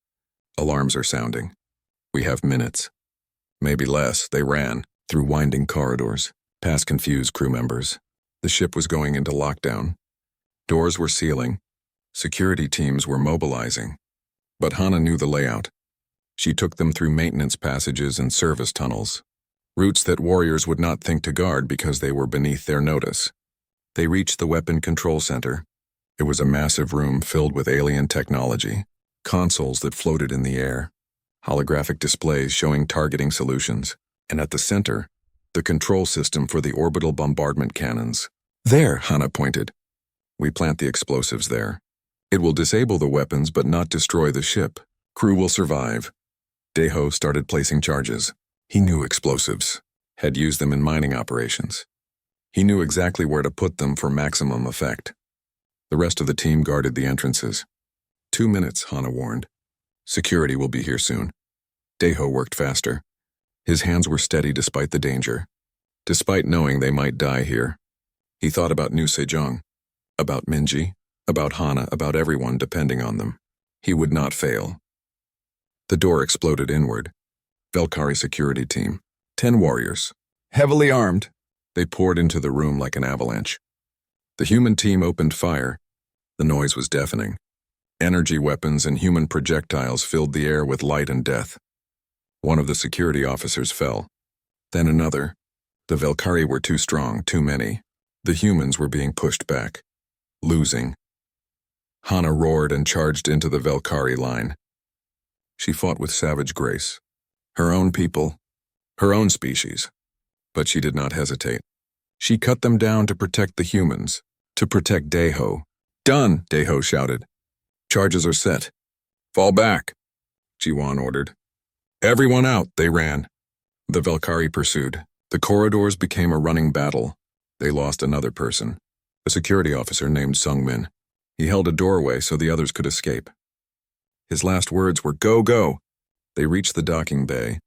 "Alarms are sounding. We have minutes." Maybe less. They ran through winding corridors, past confused crew members. The ship was going into lockdown. Doors were sealing. Security teams were mobilizing. But Hana knew the layout. She took them through maintenance passages and service tunnels, routes that warriors would not think to guard because they were beneath their notice. They reached the weapon control center. It was a massive room filled with alien technology, consoles that floated in the air, holographic displays showing targeting solutions, and at the center, the control system for the orbital bombardment cannons. "There," Hana pointed. "We plant the explosives there. It will disable the weapons but not destroy the ship. Crew will survive." Deho started placing charges. He knew explosives, had used them in mining operations. He knew exactly where to put them for maximum effect. The rest of the team guarded the entrances. 2 minutes, Hana warned. Security will be here soon. Deho worked faster. His hands were steady despite the danger. Despite knowing they might die here. He thought about New Sejong, about Minji, about Hana, about everyone depending on them. He would not fail. The door exploded inward. Velkari security team. 10 warriors. Heavily armed. They poured into the room like an avalanche. The human team opened fire. The noise was deafening. Energy weapons and human projectiles filled the air with light and death. One of the security officers fell. Then another. The Velkari were too strong, too many. The humans were being pushed back. Losing. Hana roared and charged into the Velkari line. She fought with savage grace. Her own people, her own species. But she did not hesitate. She cut them down to protect the humans, to protect Deho. "Done!" Deho shouted. "Charges are set. Fall back," Jiwon ordered. "Everyone out," they ran. The Velkari pursued. The corridors became a running battle. They lost another person, a security officer named Sung-min. He held a doorway so the others could escape. His last words were, "Go, go!" They reached the docking bay.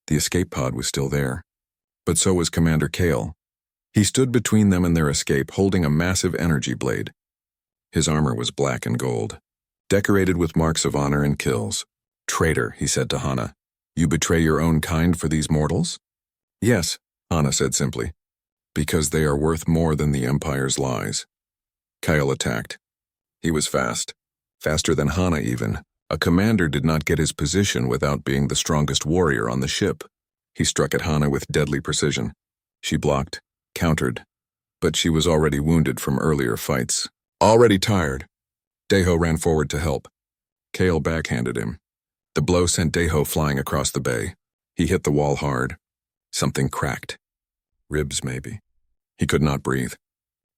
The escape pod was still there. But so was Commander Kale. He stood between them and their escape, holding a massive energy blade. His armor was black and gold, decorated with marks of honor and kills. "Traitor," he said to Hana. "You betray your own kind for these mortals?" "Yes," Hana said simply. "Because they are worth more than the Empire's lies." Kyle attacked. He was fast. Faster than Hana even. A commander did not get his position without being the strongest warrior on the ship. He struck at Hana with deadly precision. She blocked, countered, but she was already wounded from earlier fights. Already tired. Daeho ran forward to help. Kale backhanded him. The blow sent Daeho flying across the bay. He hit the wall hard. Something cracked. Ribs, maybe. He could not breathe.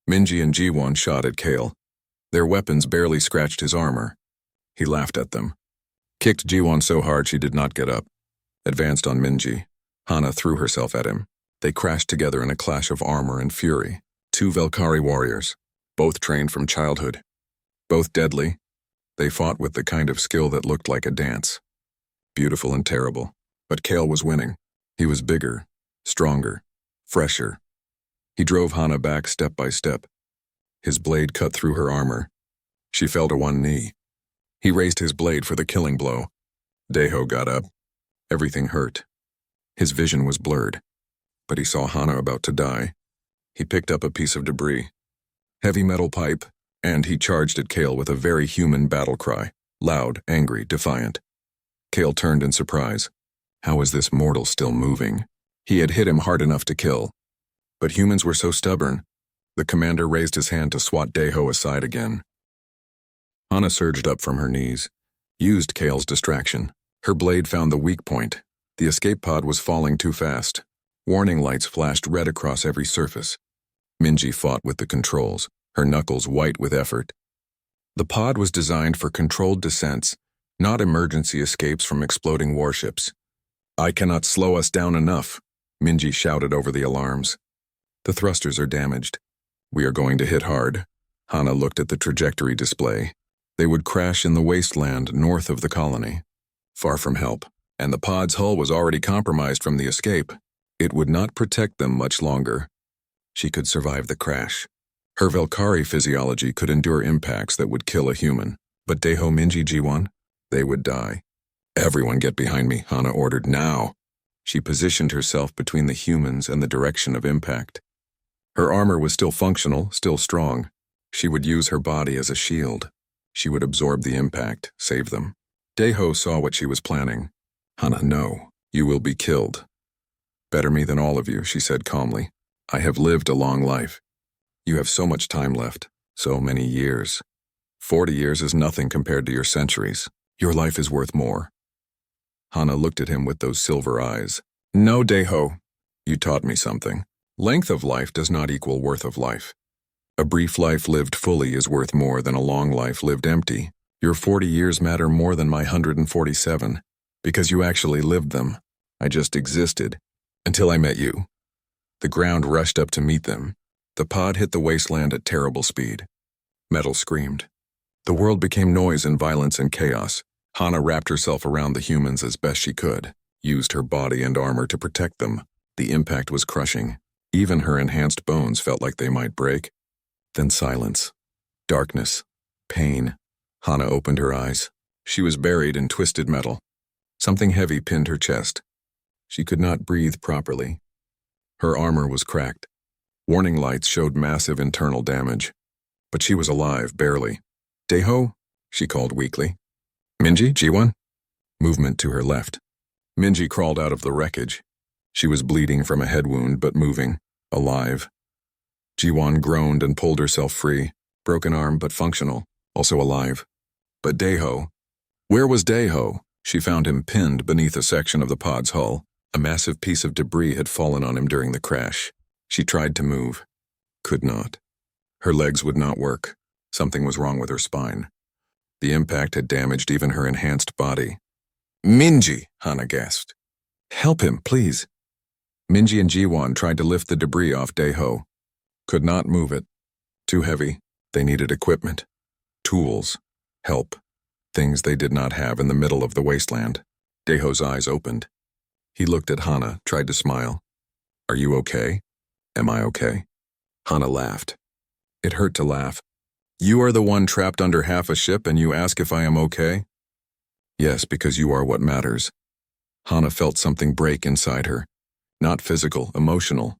Minji and Jiwon shot at Kale. Their weapons barely scratched his armor. He laughed at them. Kicked Jiwon so hard she did not get up. Advanced on Minji. Hana threw herself at him. They crashed together in a clash of armor and fury. Two Valkyrie warriors, both trained from childhood. Both deadly. They fought with the kind of skill that looked like a dance. Beautiful and terrible. But Kale was winning. He was bigger, stronger, fresher. He drove Hana back step by step. His blade cut through her armor. She fell to one knee. He raised his blade for the killing blow. Daeho got up. Everything hurt. His vision was blurred. But he saw Hana about to die. He picked up a piece of debris. Heavy metal pipe, and he charged at Kale with a very human battle cry. Loud, angry, defiant. Kale turned in surprise. How was this mortal still moving? He had hit him hard enough to kill. But humans were so stubborn. The commander raised his hand to swat Daeho aside again. Hana surged up from her knees, used Kale's distraction. Her blade found the weak point. The escape pod was falling too fast. Warning lights flashed red across every surface. Minji fought with the controls, her knuckles white with effort. The pod was designed for controlled descents, not emergency escapes from exploding warships. "I cannot slow us down enough," Minji shouted over the alarms. "The thrusters are damaged. We are going to hit hard." Hana looked at the trajectory display. They would crash in the wasteland north of the colony, far from help, and the pod's hull was already compromised from the escape. It would not protect them much longer. She could survive the crash. Her Valkyrie physiology could endure impacts that would kill a human, but Daeho, Minji, Jiwon, they would die. "Everyone get behind me," Hana ordered, "now." She positioned herself between the humans and the direction of impact. Her armor was still functional, still strong. She would use her body as a shield. She would absorb the impact, save them. Daeho saw what she was planning. "Hana, no, you will be killed." "Better me than all of you," she said calmly. "I have lived a long life. You have so much time left, so many years. 40 years is nothing compared to your centuries. Your life is worth more." Hana looked at him with those silver eyes. "No, Daeho, you taught me something. Length of life does not equal worth of life. A brief life lived fully is worth more than a long life lived empty. Your 40 years matter more than my 147, because you actually lived them. I just existed, until I met you." The ground rushed up to meet them. The pod hit the wasteland at terrible speed. Metal screamed. The world became noise and violence and chaos. Hana wrapped herself around the humans as best she could, used her body and armor to protect them. The impact was crushing. Even her enhanced bones felt like they might break. Then silence. Darkness. Pain. Hana opened her eyes. She was buried in twisted metal. Something heavy pinned her chest. She could not breathe properly. Her armor was cracked. Warning lights showed massive internal damage. But she was alive, barely. "Daeho?" she called weakly. "Minji, Jiwon?" Movement to her left. Minji crawled out of the wreckage. She was bleeding from a head wound, but moving, alive. Jiwon groaned and pulled herself free, broken arm but functional, also alive. But Daeho? Where was Daeho? She found him pinned beneath a section of the pod's hull. A massive piece of debris had fallen on him during the crash. She tried to move. Could not. Her legs would not work. Something was wrong with her spine. The impact had damaged even her enhanced body. "Minji," Hana gasped. "Help him, please." Minji and Jiwon tried to lift the debris off Daeho. Could not move it. Too heavy. They needed equipment. Tools. Help. Things they did not have in the middle of the wasteland. Daeho's eyes opened. He looked at Hana, tried to smile. Are you okay? Am I okay? Hana laughed. It hurt to laugh. You are the one trapped under half a ship and you ask if I am okay? Yes, because you are what matters. Hana felt something break inside her. Not physical, emotional.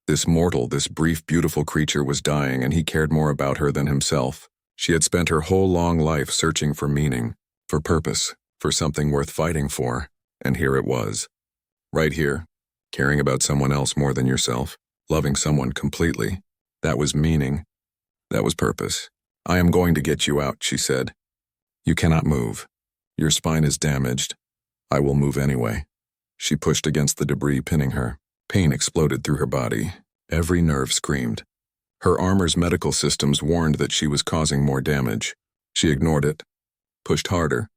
This mortal, this brief, beautiful creature was dying and he cared more about her than himself. She had spent her whole long life searching for meaning, for purpose, for something worth fighting for, and here it was. Right here, caring about someone else more than yourself, loving someone completely. That was meaning. That was purpose. I am going to get you out, she said. You cannot move. Your spine is damaged. I will move anyway. She pushed against the debris, pinning her. Pain exploded through her body. Every nerve screamed. Her armor's medical systems warned that she was causing more damage. She ignored it. Pushed harder.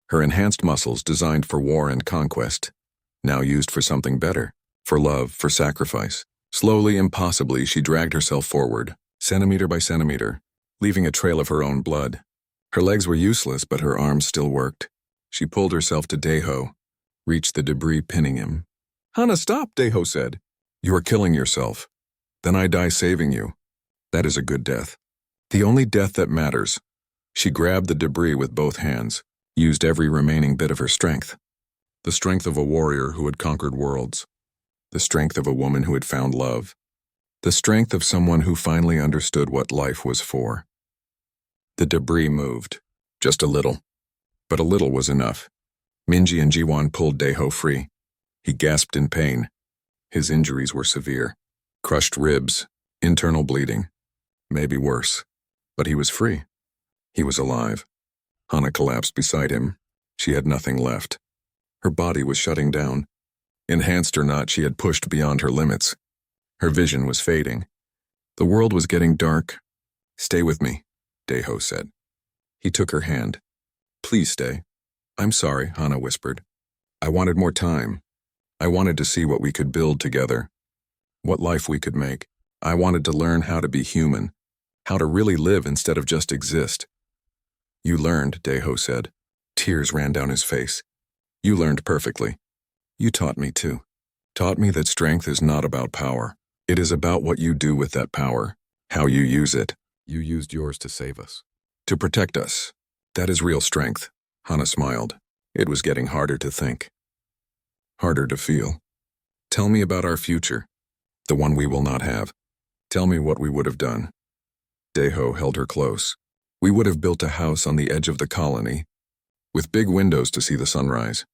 Her enhanced muscles designed for war and conquest. Now used for something better. For love, for sacrifice. Slowly, impossibly, she dragged herself forward, centimeter by centimeter, leaving a trail of her own blood. Her legs were useless, but her arms still worked. She pulled herself to Daeho, reached the debris, pinning him. Hana, stop, Daeho said. You are killing yourself. Then I die saving you. That is a good death. The only death that matters. She grabbed the debris with both hands, used every remaining bit of her strength. The strength of a warrior who had conquered worlds. The strength of a woman who had found love. The strength of someone who finally understood what life was for. The debris moved. Just a little. But a little was enough. Minji and Jiwon pulled Daeho free. He gasped in pain. His injuries were severe. Crushed ribs, internal bleeding. Maybe worse. But he was free. He was alive. Hana collapsed beside him. She had nothing left. Her body was shutting down. Enhanced or not, she had pushed beyond her limits. Her vision was fading. The world was getting dark. Stay with me, Daeho said. He took her hand. Please stay. I'm sorry, Hana whispered. I wanted more time. I wanted to see what we could build together. What life we could make. I wanted to learn how to be human. How to really live instead of just exist. You learned, Daeho said. Tears ran down his face. You learned perfectly. You taught me too. Taught me that strength is not about power. It is about what you do with that power. How you use it. You used yours to save us. To protect us. That is real strength. Hana smiled. It was getting harder to think. Harder to feel. Tell me about our future. The one we will not have. Tell me what we would have done. Daeho held her close. We would have built a house on the edge of the colony, with big windows to see the sunrise.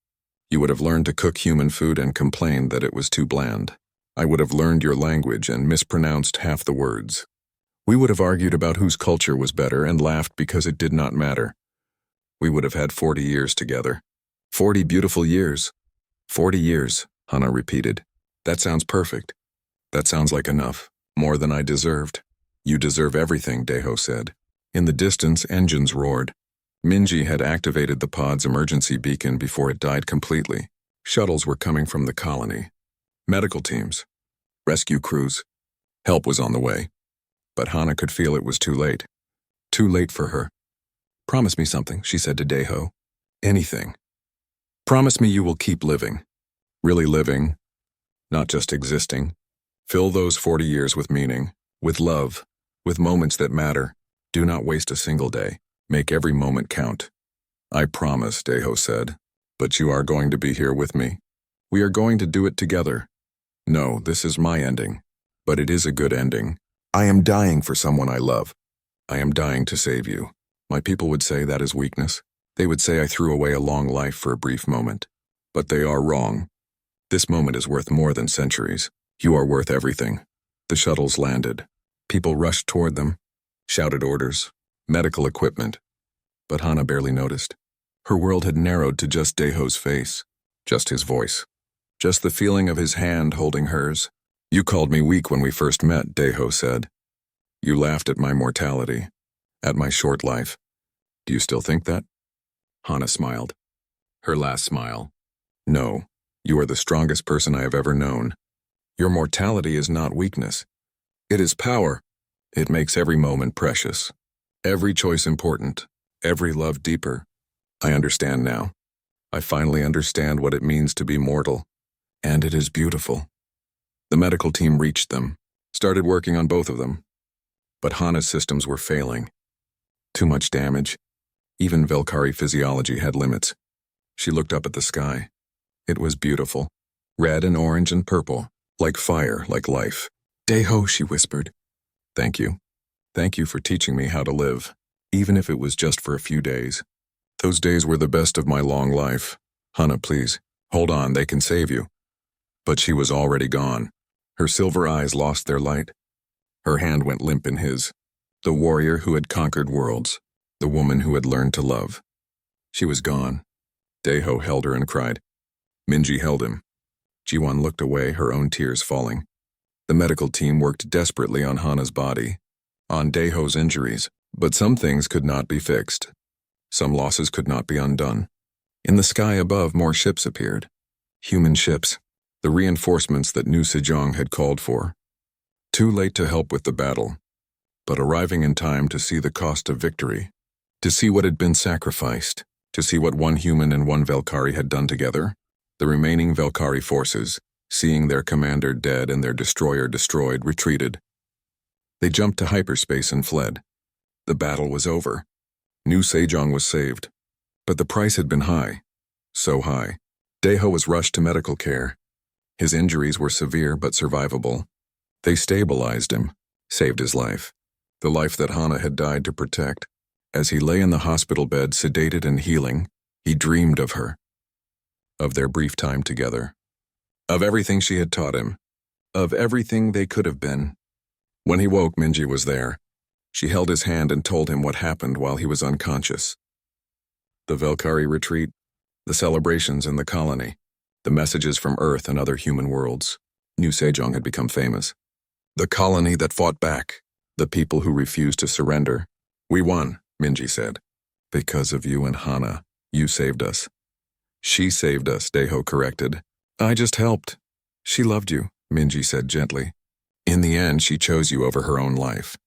You would have learned to cook human food and complained that it was too bland. I would have learned your language and mispronounced half the words. We would have argued about whose culture was better and laughed because it did not matter. We would have had 40 years together. 40 beautiful years. 40 years, Hana repeated. That sounds perfect. That sounds like enough. More than I deserved. You deserve everything, Daeho said. In the distance, engines roared. Minji had activated the pod's emergency beacon before it died completely. Shuttles were coming from the colony. Medical teams. Rescue crews. Help was on the way. But Hana could feel it was too late. Too late for her. Promise me something, she said to Daeho. Anything. Promise me you will keep living. Really living. Not just existing. Fill those 40 years with meaning. With love. With moments that matter. Do not waste a single day. Make every moment count. I promise, Daeho said. But you are going to be here with me. We are going to do it together. No, this is my ending. But it is a good ending. I am dying for someone I love. I am dying to save you. My people would say that is weakness. They would say I threw away a long life for a brief moment. But they are wrong. This moment is worth more than centuries. You are worth everything. The shuttles landed. People rushed toward them, shouted orders, medical equipment. But Hana barely noticed. Her world had narrowed to just Daeho's face, just his voice, just the feeling of his hand holding hers. You called me weak when we first met, Daeho said. You laughed at my mortality, at my short life. Do you still think that? Hana smiled. Her last smile. No, you are the strongest person I have ever known. Your mortality is not weakness. It is power. It makes every moment precious. Every choice important. Every love deeper. I understand now. I finally understand what it means to be mortal. And it is beautiful. The medical team reached them, started working on both of them. But Hana's systems were failing. Too much damage. Even Velkari physiology had limits. She looked up at the sky. It was beautiful. Red and orange and purple. Like fire, like life. Deho, she whispered. Thank you. Thank you for teaching me how to live, even if it was just for a few days. Those days were the best of my long life. Hana, please, hold on, they can save you. But she was already gone. Her silver eyes lost their light. Her hand went limp in his. The warrior who had conquered worlds. The woman who had learned to love. She was gone. Deho held her and cried. Minji held him. Jiwon looked away, her own tears falling. The medical team worked desperately on Hana's body, on Deho's injuries, but some things could not be fixed. Some losses could not be undone. In the sky above, more ships appeared. Human ships, the reinforcements that New Sejong had called for. Too late to help with the battle, but arriving in time to see the cost of victory, to see what had been sacrificed, to see what one human and one Velkari had done together. The remaining Velkari forces, seeing their commander dead and their destroyer destroyed, retreated. They jumped to hyperspace and fled. The battle was over. New Sejong was saved. But the price had been high. So high. Deho was rushed to medical care. His injuries were severe but survivable. They stabilized him, saved his life. The life that Hana had died to protect. As he lay in the hospital bed, sedated and healing, he dreamed of her. Of their brief time together. Of everything she had taught him. Of everything they could have been. When he woke, Minji was there. She held his hand and told him what happened while he was unconscious. The Velkari retreat, the celebrations in the colony, the messages from Earth and other human worlds. New Sejong had become famous. The colony that fought back, the people who refused to surrender. We won, Minji said. Because of you and Hana, you saved us. She saved us, Deho corrected. I just helped. She loved you, Minji said gently. In the end, she chose you over her own life.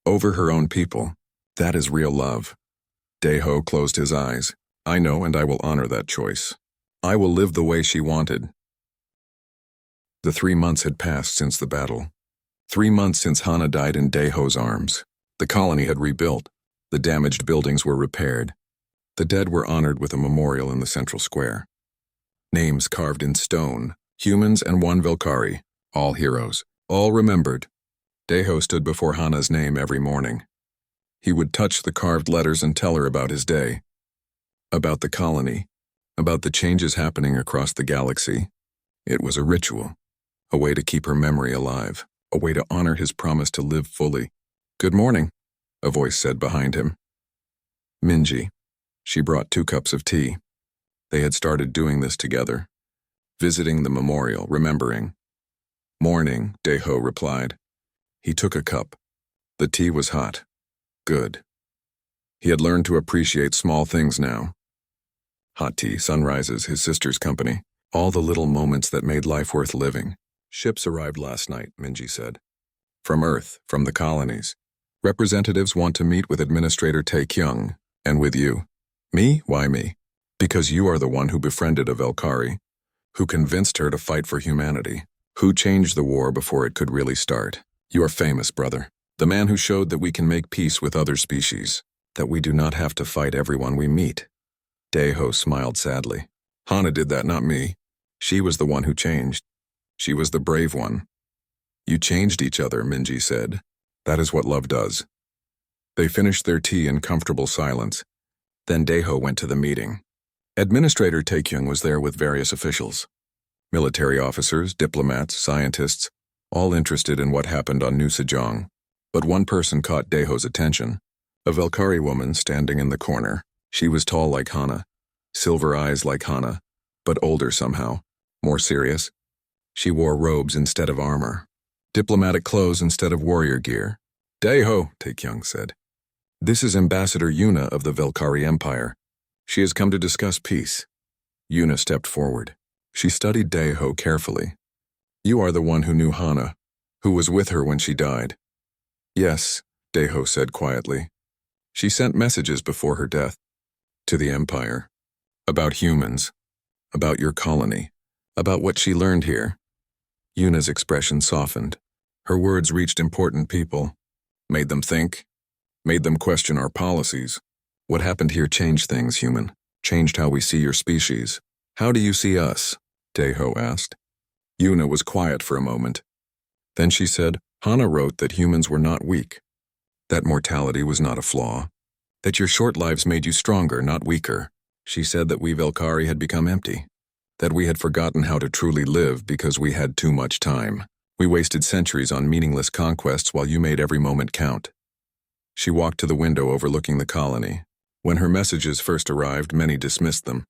Over her own people. That is real love. Deho closed his eyes. I know, and I will honor that choice. I will live the way she wanted. The 3 months had passed since the battle. 3 months since Hana died in Deho's arms. The colony had rebuilt. The damaged buildings were repaired. The dead were honored with a memorial in the central square. Names carved in stone, humans and one Velkari, all heroes, all remembered. Deho stood before Hana's name every morning. He would touch the carved letters and tell her about his day, about the colony, about the changes happening across the galaxy. It was a ritual, a way to keep her memory alive, a way to honor his promise to live fully. Good morning, a voice said behind him. Minji. She brought 2 cups of tea. They had started doing this together, visiting the memorial, remembering. Morning, Deho replied. He took a cup. The tea was hot. Good. He had learned to appreciate small things now. Hot tea, sunrises, his sister's company, all the little moments that made life worth living. Ships arrived last night, Minji said. From Earth, from the colonies. Representatives want to meet with Administrator Tae-kyung, and with you. Me? Why me? Because you are the one who befriended a Velkari, who convinced her to fight for humanity, who changed the war before it could really start. You are famous, brother. The man who showed that we can make peace with other species, that we do not have to fight everyone we meet. Deho smiled sadly. Hana did that, not me. She was the one who changed. She was the brave one. You changed each other, Minji said. That is what love does. They finished their tea in comfortable silence. Then Deho went to the meeting. Administrator Tae-kyung was there with various officials. Military officers, diplomats, scientists, all interested in what happened on New Sejong. But one person caught Deho's attention. A Velkari woman standing in the corner. She was tall like Hana, silver eyes like Hana, but older somehow, more serious. She wore robes instead of armor, diplomatic clothes instead of warrior gear. Deho, Tae-kyung said. This is Ambassador Yuna of the Velkari Empire. She has come to discuss peace. Yuna stepped forward. She studied Deho carefully. You are the one who knew Hana, who was with her when she died. Yes, Deho said quietly. She sent messages before her death. To the Empire. About humans. About your colony. About what she learned here. Yuna's expression softened. Her words reached important people. Made them think. Made them question our policies. What happened here changed things, human. Changed how we see your species. How do you see us? Deho asked. Yuna was quiet for a moment. Then she said, Hana wrote that humans were not weak. That mortality was not a flaw. That your short lives made you stronger, not weaker. She said that we Velkari had become empty. That we had forgotten how to truly live because we had too much time. We wasted centuries on meaningless conquests while you made every moment count. She walked to the window overlooking the colony. When her messages first arrived, many dismissed them.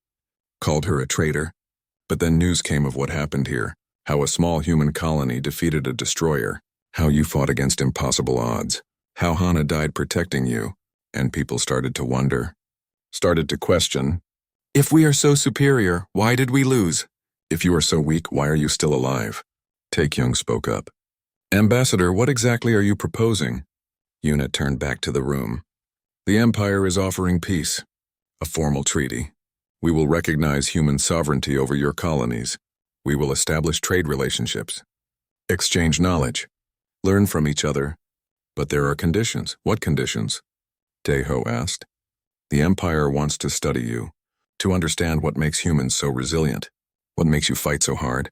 Called her a traitor. But then news came of what happened here. How a small human colony defeated a destroyer. How you fought against impossible odds. How Hana died protecting you. And people started to wonder. Started to question. If we are so superior, why did we lose? If you are so weak, why are you still alive? Taekyung spoke up. Ambassador, what exactly are you proposing? Yuna turned back to the room. The Empire is offering peace. A formal treaty. We will recognize human sovereignty over your colonies. We will establish trade relationships. Exchange knowledge. Learn from each other. But there are conditions. What conditions? Deho asked. The Empire wants to study you. To understand what makes humans so resilient. What makes you fight so hard.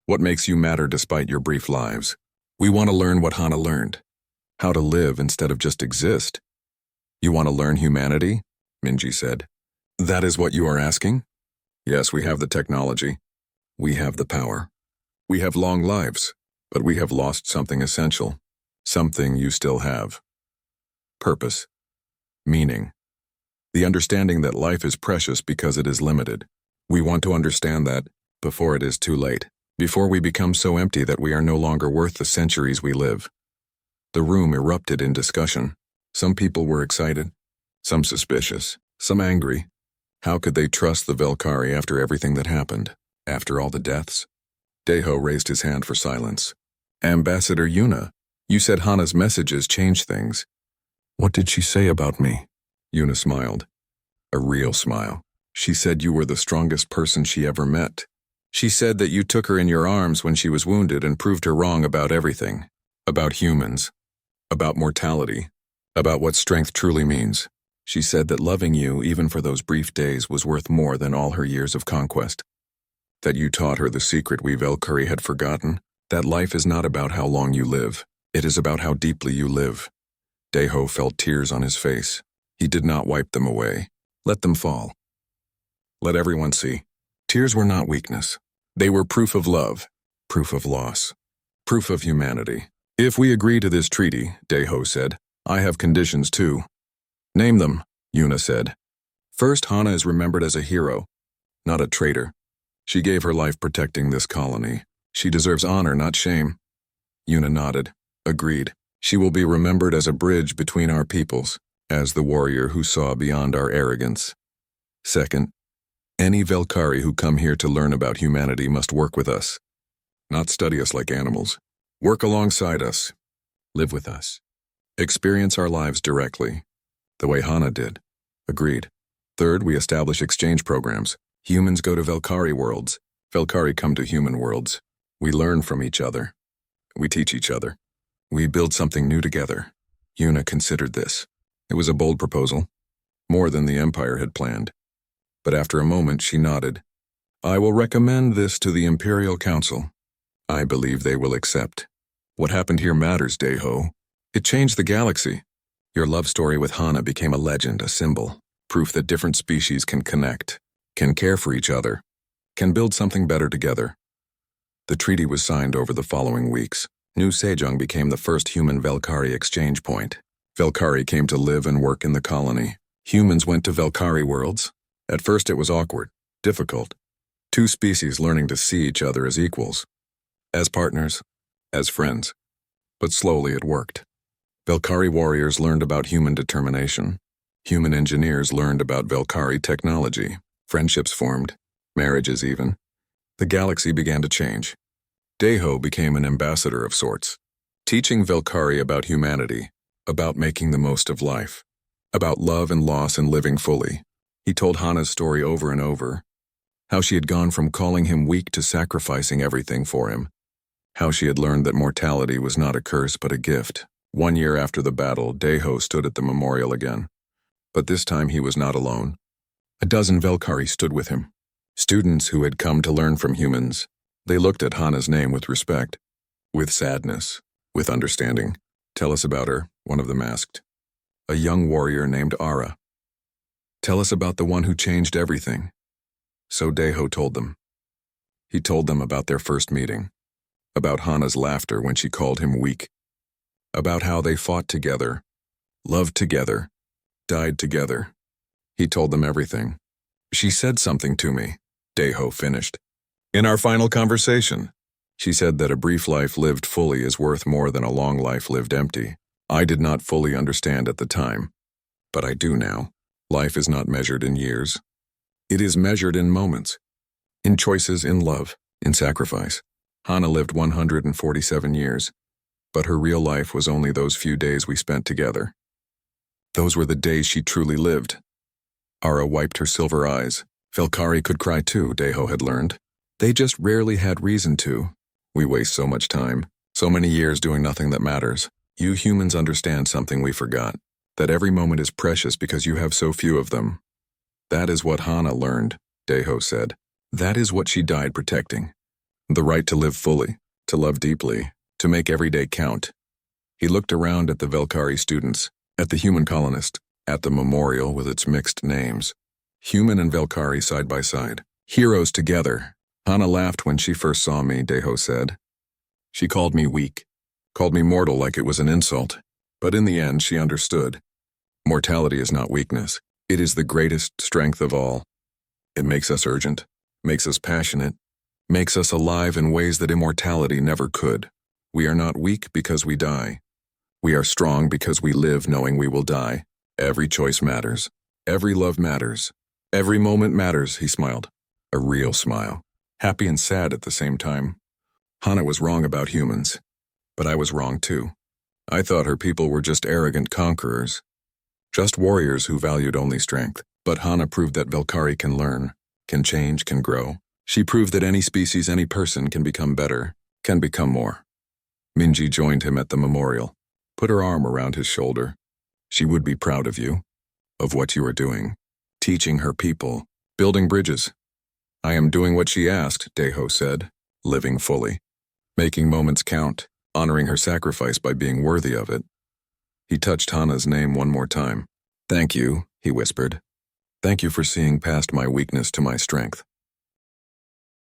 What makes you matter despite your brief lives. We want to learn what Hana learned. How to live instead of just exist. You want to learn humanity? Minji said. That is what you are asking? Yes, we have the technology. We have the power. We have long lives, but we have lost something essential. Something you still have. Purpose. Meaning. The understanding that life is precious because it is limited. We want to understand that before it is too late. Before we become so empty that we are no longer worth the centuries we live. The room erupted in discussion. Some people were excited, some suspicious, some angry. How could they trust the Velkari after everything that happened, after all the deaths? Deho raised his hand for silence. Ambassador Yuna, you said Hana's messages changed things. What did she say about me? Yuna smiled. A real smile. She said you were the strongest person she ever met. She said that you took her in your arms when she was wounded and proved her wrong about everything. About humans. About mortality. About what strength truly means. She said that loving you, even for those brief days, was worth more than all her years of conquest. That you taught her the secret we Velkari had forgotten. That life is not about how long you live. It is about how deeply you live. Deho felt tears on his face. He did not wipe them away. Let them fall. Let everyone see. Tears were not weakness. They were proof of love, proof of loss, proof of humanity. If we agree to this treaty, Deho said, I have conditions too. Name them, Yuna said. First, Hana is remembered as a hero, not a traitor. She gave her life protecting this colony. She deserves honor, not shame. Yuna nodded, agreed. She will be remembered as a bridge between our peoples, as the warrior who saw beyond our arrogance. Second, any Velkari who come here to learn about humanity must work with us. Not study us like animals. Work alongside us. Live with us. Experience our lives directly. The way Hana did. Agreed. Third, we establish exchange programs. Humans go to Velkari worlds. Velkari come to human worlds. We learn from each other. We teach each other. We build something new together. Yuna considered this. It was a bold proposal. More than the Empire had planned. But after a moment, she nodded. I will recommend this to the Imperial Council. I believe they will accept. What happened here matters, Deho. It changed the galaxy. Your love story with Hana became a legend, a symbol. Proof that different species can connect, can care for each other, can build something better together. The treaty was signed over the following weeks. New Sejong became the first human Velkari exchange point. Velkari came to live and work in the colony. Humans went to Velkari worlds. At first it was awkward, difficult. Two species learning to see each other as equals. As partners, as friends. But slowly it worked. Velkari warriors learned about human determination. Human engineers learned about Velkari technology. Friendships formed, marriages even. The galaxy began to change. Deho became an ambassador of sorts, teaching Velkari about humanity, about making the most of life, about love and loss and living fully. He told Hana's story over and over, how she had gone from calling him weak to sacrificing everything for him, how she had learned that mortality was not a curse but a gift. 1 year after the battle, Deho stood at the memorial again. But this time he was not alone. A dozen Velkari stood with him. Students who had come to learn from humans. They looked at Hana's name with respect, with sadness, with understanding. Tell us about her, one of them asked. A young warrior named Ara. Tell us about the one who changed everything. So Deho told them. He told them about their first meeting, about Hana's laughter when she called him weak, about how they fought together, loved together, died together. He told them everything. She said something to me, Deho finished. In our final conversation, she said that a brief life lived fully is worth more than a long life lived empty. I did not fully understand at the time, but I do now. Life is not measured in years. It is measured in moments, in choices, in love, in sacrifice. Hana lived 147 years, but her real life was only those few days we spent together. Those were the days she truly lived. Ara wiped her silver eyes. Velkari could cry too, Deho had learned. They just rarely had reason to. We waste so much time, so many years doing nothing that matters. You humans understand something we forgot, that every moment is precious because you have so few of them. That is what Hana learned, Deho said. That is what she died protecting. The right to live fully, to love deeply, to make every day count. He looked around at the Velkari students, at the human colonist, at the memorial with its mixed names. Human and Velkari side by side. Heroes together. Hana laughed when she first saw me, Deho said. She called me weak, called me mortal like it was an insult. But in the end, she understood. Mortality is not weakness. It is the greatest strength of all. It makes us urgent, makes us passionate, makes us alive in ways that immortality never could. We are not weak because we die. We are strong because we live knowing we will die. Every choice matters. Every love matters. Every moment matters, he smiled. A real smile. Happy and sad at the same time. Hana was wrong about humans. But I was wrong too. I thought her people were just arrogant conquerors. Just warriors who valued only strength. But Hana proved that Velkari can learn, can change, can grow. She proved that any species, any person can become better, can become more. Minji joined him at the memorial, put her arm around his shoulder. She would be proud of you, of what you are doing, teaching her people, building bridges. I am doing what she asked, Deho said, living fully, making moments count, honoring her sacrifice by being worthy of it. He touched Hana's name one more time. Thank you, he whispered. Thank you for seeing past my weakness to my strength.